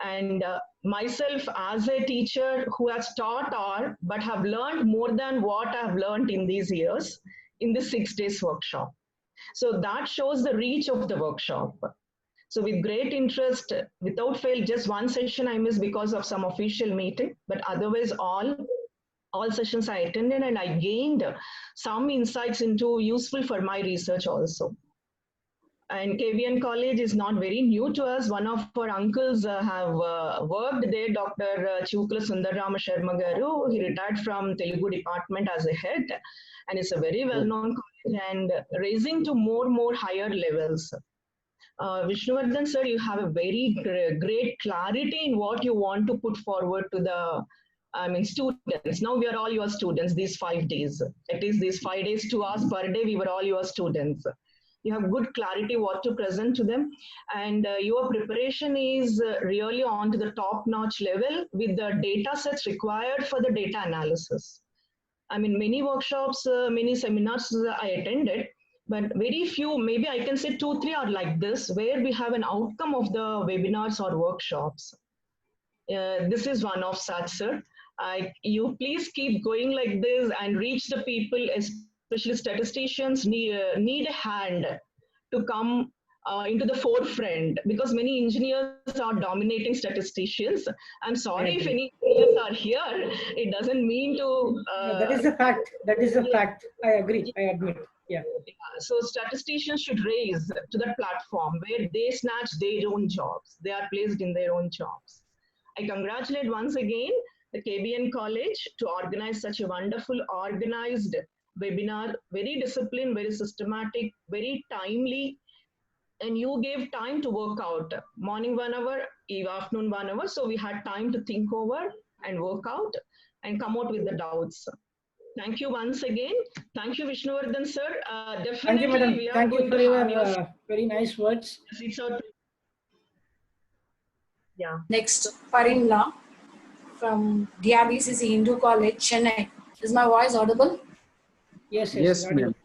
And myself as a teacher who has taught R, but have learned more than what I've learned in these years in the 6 days workshop. So that shows the reach of the workshop. So with great interest, without fail, just one session I missed because of some official meeting, but otherwise all sessions I attended, and I gained some insights into useful for my research also. And KBN College is not very new to us. One of our uncles have worked there, Dr. Chukla Sundarrama Sharma Garu. He retired from Telugu department as a head, and it's a very well-known college and raising to more higher levels. Vishnuvardhan sir, you have a very great clarity in what you want to put forward to the students. Now we are all your students these 5 days. At least these 5 days, 2 hours per day, we were all your students. You have good clarity what to present to them, and your preparation is really on to the top-notch level with the data sets required for the data analysis. I mean, many workshops, many seminars I attended, but very few, maybe I can say 2, 3 are like this, where we have an outcome of the webinars or workshops. This is one of such, sir. You please keep going like this and reach the people, especially statisticians need a hand to come into the forefront, because many engineers are dominating statisticians. I'm sorry if any engineers are here. It doesn't mean to... that is a fact. That is a fact. I agree. I admit. Yeah. So statisticians should raise to that platform where they snatch their own jobs. They are placed in their own jobs. I congratulate once again the KBN College to organize such a wonderful organized webinar, very disciplined, very systematic, very timely, and you gave time to work out. Morning 1 hour, afternoon 1 hour, so we had time to think over and work out and come out with the doubts. Thank you once again. Thank you, Vishnuvardhan sir. Definitely, Thank you, madam. Thank you for your very nice words. Yeah. Next, Parimla from DRBCC Hindu College, Chennai. Is my voice audible? Yes, Yes, ma'am.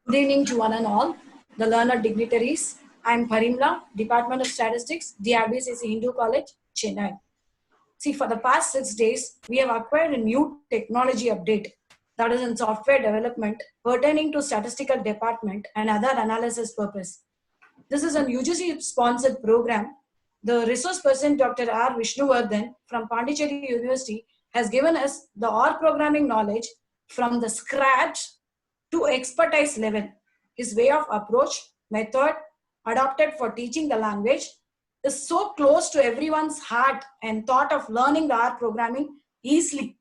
Good evening to one and all, the learned dignitaries. I am Parimla, Department of Statistics, DRBCC Hindu College, Chennai. See, for the past 6 days, we have acquired a new technology update, that is in software development pertaining to statistical department and other analysis purpose. This is a UGC-sponsored program. The resource person, Dr. R. Vishnuvardhan from Pondicherry University, has given us the R programming knowledge from the scratch to expertise level. His way of approach, method adopted for teaching the language is so close to everyone's heart and thought of learning the R programming easily.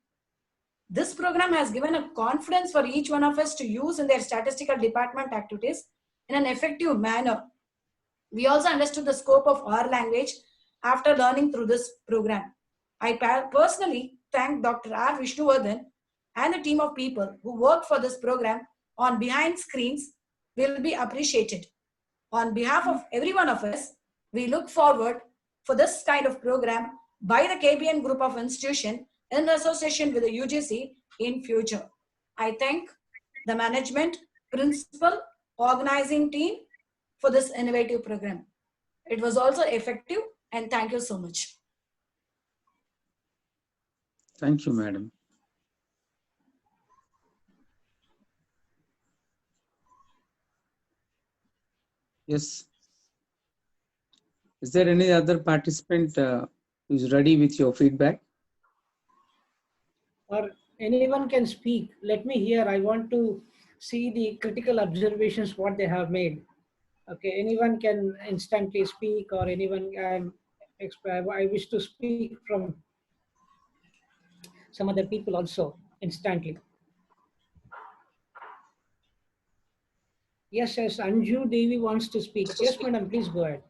This program has given a confidence for each one of us to use in their statistical department activities in an effective manner. We also understood the scope of R language after learning through this program. I personally thank Dr. R. Vishnuvardhan and the team of people who worked for this program on behind screens will be appreciated. On behalf of every one of us, we look forward for this kind of program by the KBN group of institution in association with the UGC in future. I thank the management, principal, organizing team for this innovative program. It was also effective, and thank you so much. Thank you, madam. Yes. Is there any other participant who is ready with your feedback? Or anyone can speak. Let me hear. I want to see the critical observations, what they have made. Okay, anyone can instantly speak, or anyone can I wish to speak from some other people also instantly. Yes, Anju Devi wants to speak. Yes, madam, please go ahead.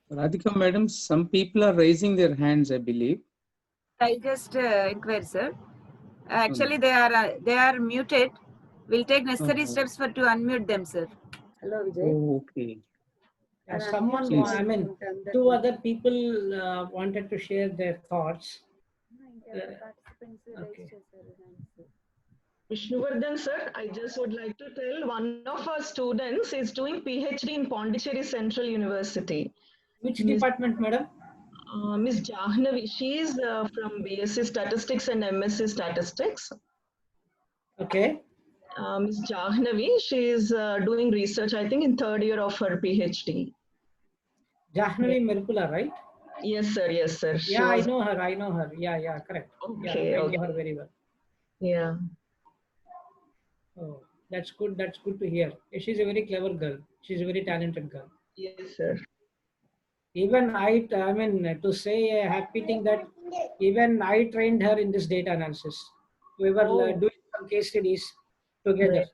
Radhika madam, some people are raising their hands, I believe. I just inquire, sir. Actually, they are muted. We'll take necessary steps to unmute them, sir. Hello, Vijay. Oh, okay. Yeah, someone, I mean, two other people wanted to share their thoughts. Okay. Vishnuvardhan sir, I just would like to tell one of our students is doing PhD in Pondicherry Central University. Which Miss- department, madam? Miss Jahnavi, she is from BSc Statistics and MSc Statistics. Okay. Miss Jahnavi, she is doing research, I think, in third year of her PhD. Jahnavi Mirpula, right? Yes, sir. Yes, sir. She Yeah, I was- know her. I know her. Yeah, yeah, correct. Okay, Yeah, I okay. know her very well. Yeah. Oh, that's good. That's good to hear. She's a very clever girl. She's a very talented girl. Yes, sir. Even I mean, to say a happy thing that even I trained her in this data analysis. We were Oh. doing some case studies together.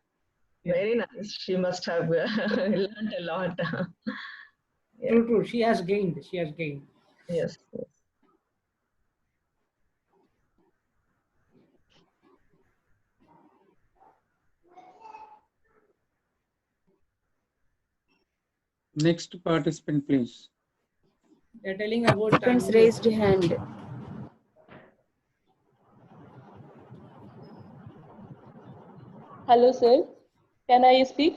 Very nice. She must have learned a lot. Yeah. True, true. She has gained. She has gained. Yes. Yes. Next participant, please. They're telling about Participants raised hand. Hello, sir. Can I speak?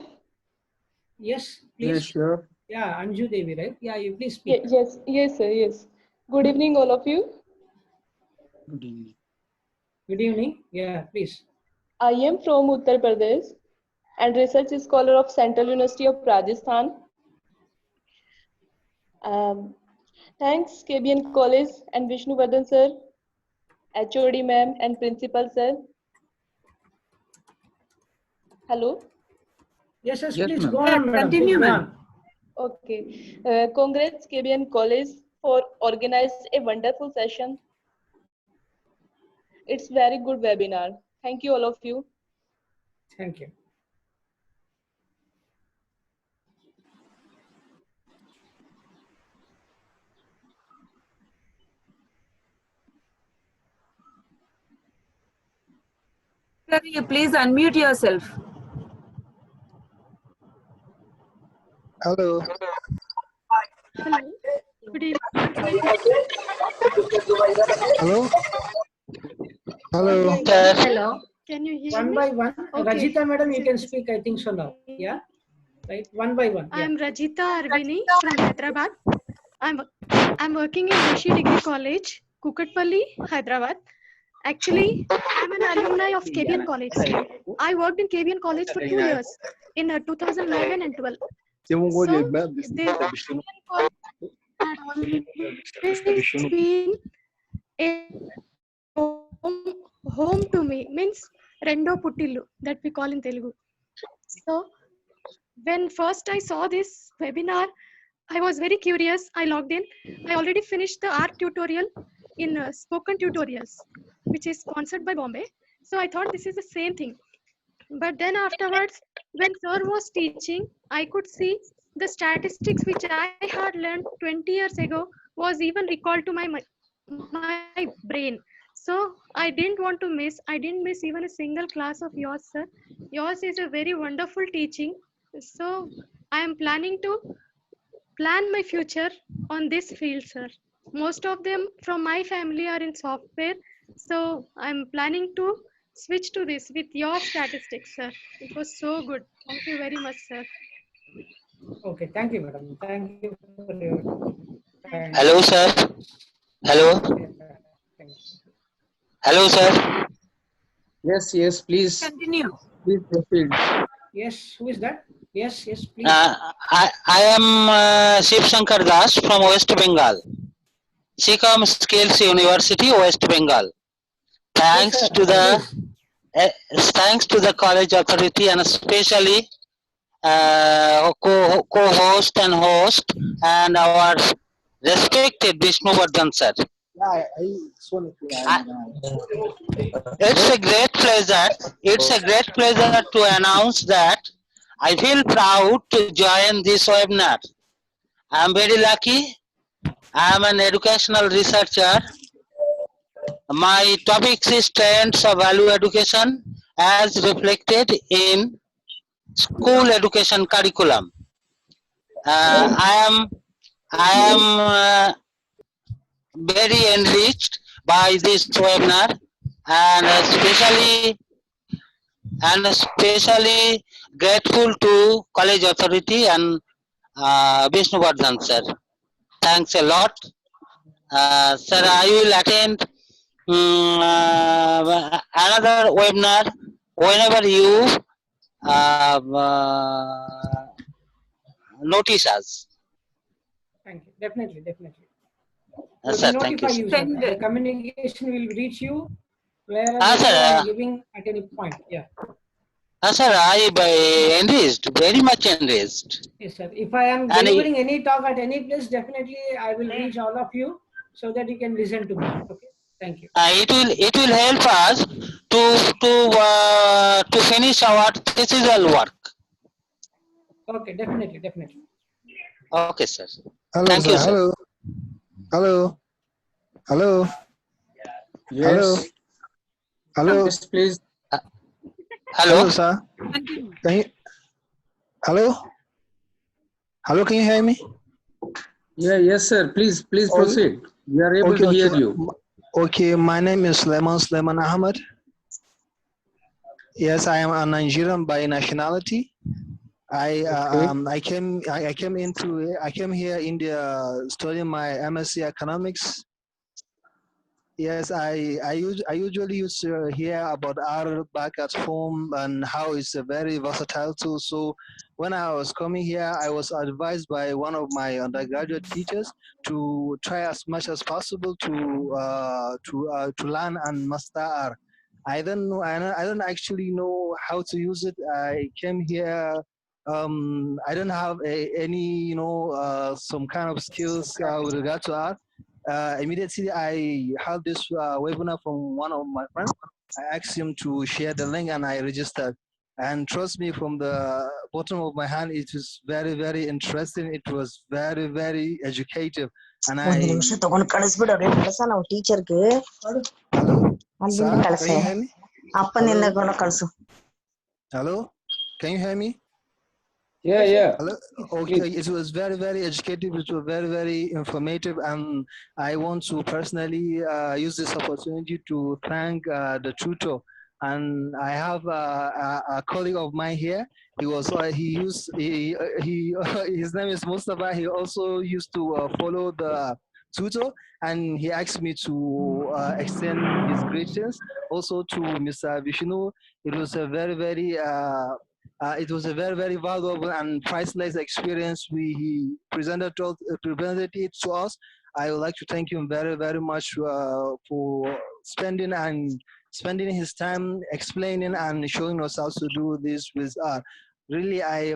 Yes, Yeah, please. sure. Yeah, Anju Devi, right? Yeah, you please speak. Yes, sir. Yes. Good evening, all of you. Good evening. Good evening. Yeah, please. I am from Uttar Pradesh and research scholar of Central University of Rajasthan. Thanks KBN College and Vishnuvardhan sir, HOD ma'am and principal sir. Hello. Yes, yes, Yes, please ma'am. go Yeah, on, madam. continue, Please go ma'am. on. Okay. Congrats KBN College for organizing a wonderful session. It's very good webinar. Thank you all of you. Thank you. Sir, you please unmute yourself. Hello. Hello. Good evening. Hello. Hello. Hello. Can you hear One me? by one. Okay. Rajita, madam, you can speak. I think so now. Yeah. Right. One by one. Yeah. I'm Rajita Arvini from Hyderabad. I'm working in Rishi Degree College, Kukatpalli, Hyderabad. Actually, I'm an alumni of KBN College. I worked in KBN College for 2 years in 2011 and 12. So, the KBN College had always been a home to me, means rendo puttillu that we call in Telugu. So when first I saw this webinar, I was very curious. I logged in. I already finished the art tutorial in Spoken Tutorials, which is sponsored by Bombay. So I thought this is the same thing. But then afterwards, when sir was teaching, I could see the statistics which I had learned 20 years ago was even recalled to my brain. So I didn't want to miss. I didn't miss even a single class of yours, sir. Yours is a very wonderful teaching. So I am planning to plan my future on this field, sir. Most of them from my family are in software. So I'm planning to switch to this with your statistics, sir. It was so good. Thank you very much, sir. Okay. Thank you, madam. Thank you for your time. Hello, sir. Hello. Thank you. Hello, sir. Yes, yes, please. Continue. Please proceed. Yes. Who is that? Yes. Yes. Please. I am Shiv Shankar Das from West Bengal. Sikkim Skills University, West Bengal. Thanks sir. to the Please. thanks to the college authority and especially co-host and host and our respected Vishnuvardhan sir. It's a great pleasure. It's a great pleasure to announce that I feel proud to join this webinar. I am very lucky. I am an educational researcher. My topic is trends of value education as reflected in school education curriculum. I am very enriched by this webinar, and especially grateful to college authority and Vishnu Vardhan sir. Thanks a lot. Sir, I will attend another webinar whenever you notice us. Thank you. Definitely. Sir, We'll thank notify you. you, Sir. sir. The communication will reach you wherever you are giving at any point. Yeah. Sir, I enriched, very much enriched. Yes, sir. If I am delivering any talk at any place, definitely I will reach all of you so that you can listen to me. Okay. Thank you. It will help us to finish our thesis work. Okay, definitely. Okay, sir. Hello, Thank sir. you, sir. Hello. Yes. Hello. Yes, please. Hello, sir. Can you? Hello. Can you hear me? Yeah, yes, sir. Please proceed. We are able to hear you. Okay, my name is Suleiman Ahmed. Yes, I am a Nigerian by nationality. I came here India studying my MSc Economics. Yes, I usually used to hear about R back at home and how it's a very versatile tool. So when I was coming here, I was advised by one of my undergraduate teachers to try as much as possible to learn and master R. I don't actually know how to use it. I came here. I don't have any some kind of skills with regard to R. Immediately I had this webinar from one of my friends. I asked him to share the link and I registered. And trust me, from the bottom of my hand, it was very, very interesting. It was very, very educative. And I. Hello? Sir, can you hear me? Hello? Can you hear me? Yeah. Hello? Okay, it was very, very educative. It was very, very informative. And I want to personally use this opportunity to thank the tutor. And I have a colleague of mine here. His name is Mustafa. He also used to follow the tutor, and he asked me to extend his greetings also to Mr. Vishnu. It was a very, very very valuable and priceless experience. He presented it to us. I would like to thank him very, very much for spending his time explaining and showing us how to do this with art. Really, I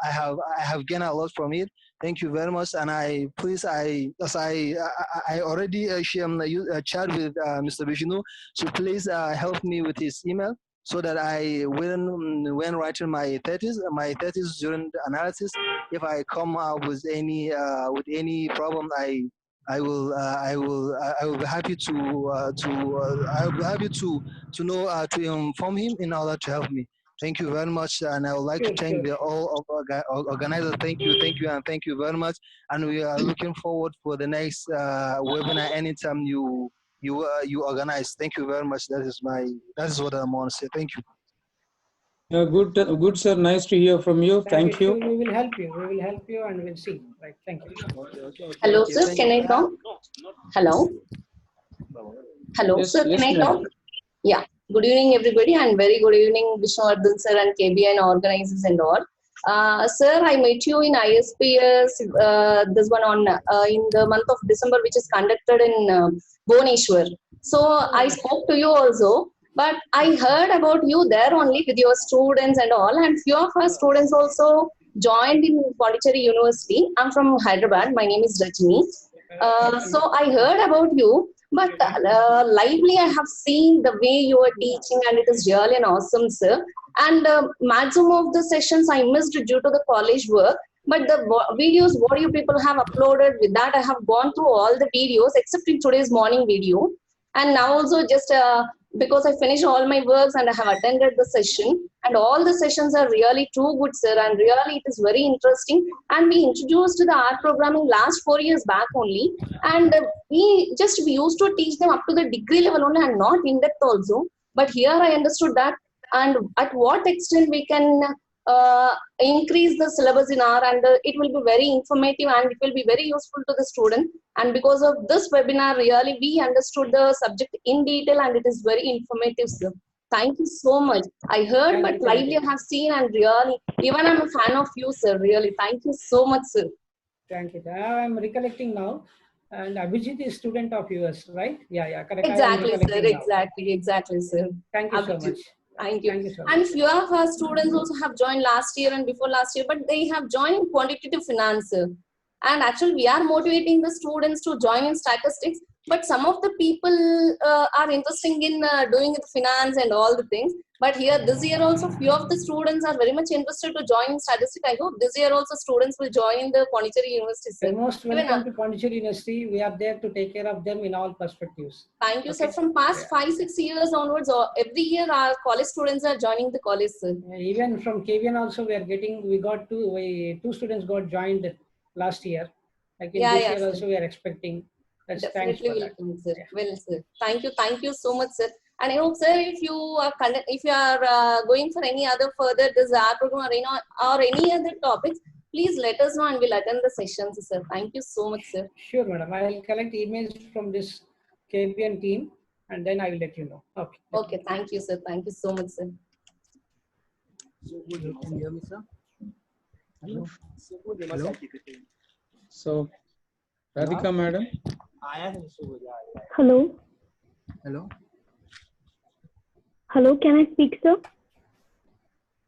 have gained a lot from it. Thank you very much. And I already shared a chat with Mr. Vishnu. So please help me with his email, so that when writing my thesis during the analysis, if I come up with any problem, I will be happy to inform him in order to help me. Thank you very much, and I would like to thank all of organizers. Thank you, and thank you very much. And we are looking forward for the next webinar anytime you organize. Thank you very much. That is what I want to say. Thank you. Good, sir. Nice to hear from you. Thank you. We will help you. And we'll see. Right. Thank you. Hello, sir. Can I talk? Hello. Yes, sir. Can I talk? Yeah. Good evening, everybody, and very good evening, Vishnu Vardhan sir and KBN organizers and all. Sir, I met you in ISPS, this one on in the month of December, which is conducted in Bhubaneswar. So I spoke to you also, but I heard about you there only with your students and all, and few of our students also joined in Pondicherry University. I'm from Hyderabad. My name is Rajni. So I heard about you, but lively I have seen the way you are teaching, and it is really an awesome, sir. And maximum of the sessions I missed due to the college work. But the videos what you people have uploaded, with that I have gone through all the videos except in today's morning video. And now also just because I finished all my works and I have attended the session, and all the sessions are really too good, sir, and really it is very interesting. And we introduced the art programming last 4 years back only, and we used to teach them up to the degree level only and not in depth also. But here I understood that, and at what extent we can increase the syllabus in R, and it will be very informative and it will be very useful to the student. And because of this webinar, really we understood the subject in detail, and it is very informative, sir. Thank you so much. I heard, but lively I have seen, and really, even I'm a fan of you, sir. Really, thank you so much, sir. Thank you. I'm recollecting now. And Abhijit is student of yours, right? Yeah, correct. Exactly, sir. Exactly, sir. Thank you so much. Thank you. Thank you so much. And few of our students also have joined last year and before last year, but they have joined in quantitative finance, sir. And actually, we are motivating the students to join in statistics. But some of the people are interested in doing the finance and all the things. But here, this year also, few of the students are very much interested to join in statistics. I hope this year also students will join in the Pondicherry University, sir. You're most welcome to Pondicherry University. We are there to take care of them in all perspectives. Thank you, sir. From past 5-6 years onwards, every year our college students are joining the college, sir. Even from KVN also, we got two students got joined last year. Like in this year also, we are expecting. Definitely will come, sir. Well, sir. Thank you so much, sir. And I hope, sir, if you are going for any other further desire program or any other topics, please let us know and we'll attend the sessions, sir. Thank you so much, sir. Sure, madam. I will collect emails from this KVN team and then I will let you know. Okay. Okay. Thank you, sir. Thank you so much, sir. Can you hear me, sir? Hello. Hello. So, Radhika, madam. Hello. Hello. Hello, can I speak, sir?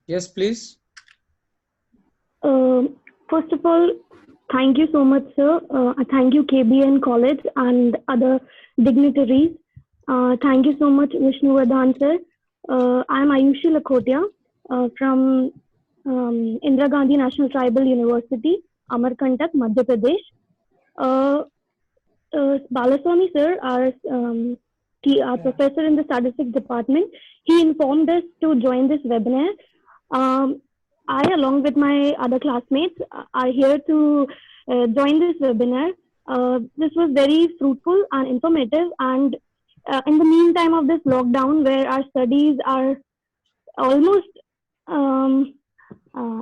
Yes, please. First of all, thank you so much, sir. Thank you, KBN College and other dignitaries. Thank you so much, Vishnuvardhan, sir. I am Ayushi Lakhotia from Indira Gandhi National Tribal University, Amarkantak, Madhya Pradesh. Balaswamy, sir, our professor in the statistics department, he informed us to join this webinar. I, along with my other classmates, are here to join this webinar. This was very fruitful and informative, and in the meantime of this lockdown, where our studies are almost,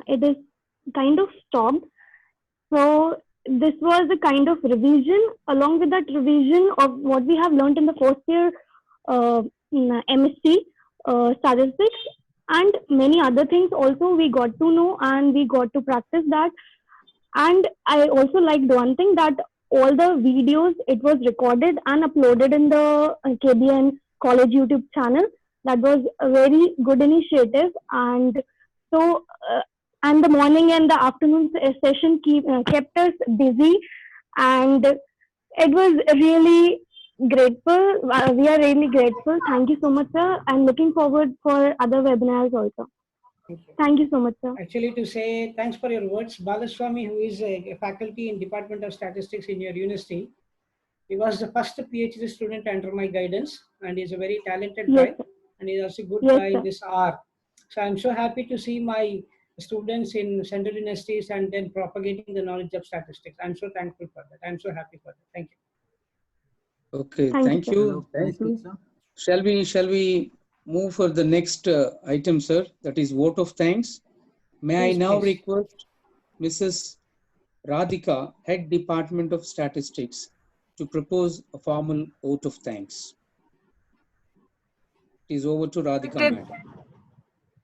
it is kind of stopped. So this was a kind of revision. Along with that revision of what we have learned in the first year MSc statistics and many other things also we got to know and we got to practice that. And I also liked one thing, that all the videos, it was recorded and uploaded in the KBN College YouTube channel. That was a very good initiative. And so and the morning and the afternoon session kept us busy, and it was really grateful. We are really grateful. Thank you so much, sir. I'm looking forward for other webinars also. Thank you so much, sir. Actually, to say thanks for your words, Balaswamy, who is a faculty in Department of Statistics in your university, he was the first PhD student under my guidance, and he's a very talented guy, and he's also a good guy in this R. So I'm so happy to see my students in central universities and then propagating the knowledge of statistics. I'm so thankful for that. I'm so happy for that. Thank you. Okay, thank you. Thank you. Shall we move for the next item, sir? That is vote of thanks. May I now request Mrs. Radhika, Head Department of Statistics, to propose a formal vote of thanks. It is over to Radhika, madam.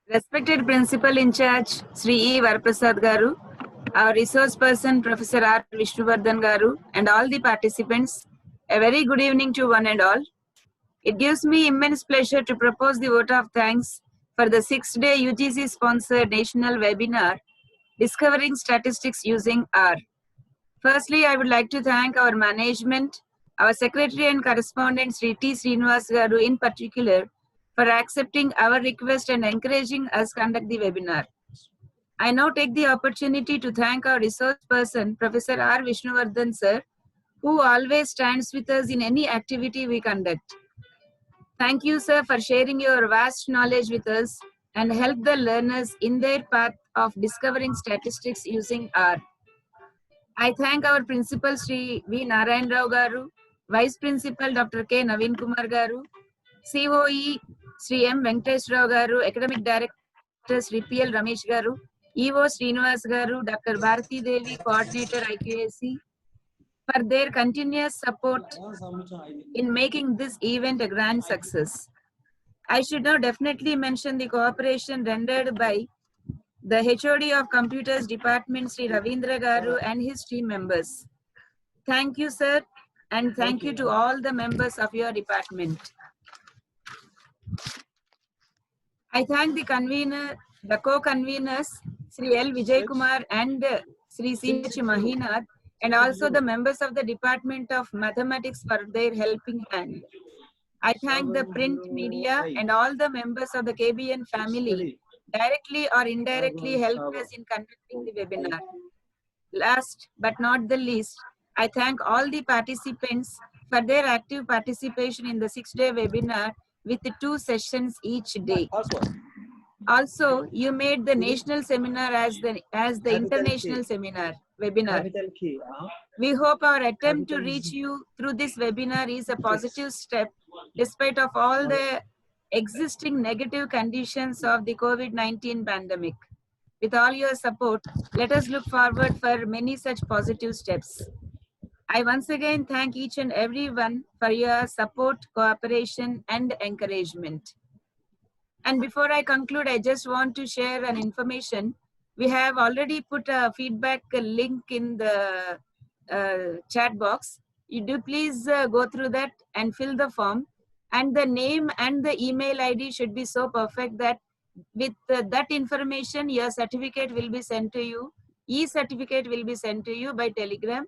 Respected Principal in Charge, Sri E. Varaprasad Garu, our resource person, Professor R. Vishnuvardhan Garu, and all the participants, a very good evening to one and all. It gives me immense pleasure to propose the vote of thanks for the 6-day UGC-sponsored national webinar, Discovering Statistics Using R. Firstly, I would like to thank our management, our secretary and correspondent, Sri T. Srinivas Garu in particular, for accepting our request and encouraging us conduct the webinar. I now take the opportunity to thank our resource person, Professor R. Vishnuvardhan sir, who always stands with us in any activity we conduct. Thank you, sir, for sharing your vast knowledge with us and help the learners in their path of discovering statistics using R. I thank our principal, Sri V. Narayan Rao Garu, Vice Principal, Dr. K. Naveen Kumar Garu, COE, Sri M. Venkatesh Rao Garu, Academic Director, Sri P.L. Ramesh Garu, EO Srinivas Garu, Dr. Bharati Devi, Coordinator, IQAC, for their continuous support in making this event a grand success. I should now definitely mention the cooperation rendered by the HOD of Computers Department, Sri Ravindra Garu, and his team members. Thank you, sir, and thank you to all the members of your department. I thank the convener, the co-conveners, Sri L. Vijay Kumar and Sri C.H. Mahinath, and also the members of the Department of Mathematics for their helping hand. I thank the print media and all the members of the KBN family directly or indirectly helped us in conducting the webinar. Last but not the least, I thank all the participants for their active participation in the 6-day webinar with the 2 sessions each day. Also, you made the national seminar as the international webinar. We hope our attempt to reach you through this webinar is a positive step despite of all the existing negative conditions of the COVID-19 pandemic. With all your support, let us look forward for many such positive steps. I once again thank each and everyone for your support, cooperation, and encouragement. And before I conclude, I just want to share an information. We have already put a feedback link in the chat box. You do please go through that and fill the form. And the name and the email ID should be so perfect that with that information, your certificate will be sent to you. E-certificate will be sent to you by Telegram.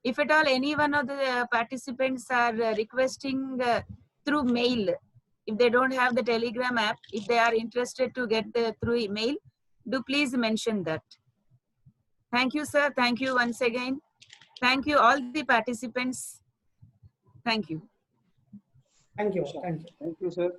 If at all any one of the participants are requesting through mail, if they don't have the Telegram app, if they are interested to get through email, do please mention that. Thank you, sir. Thank you once again. Thank you all the participants. Thank you. Thank you. Thank you. Thank you, sir.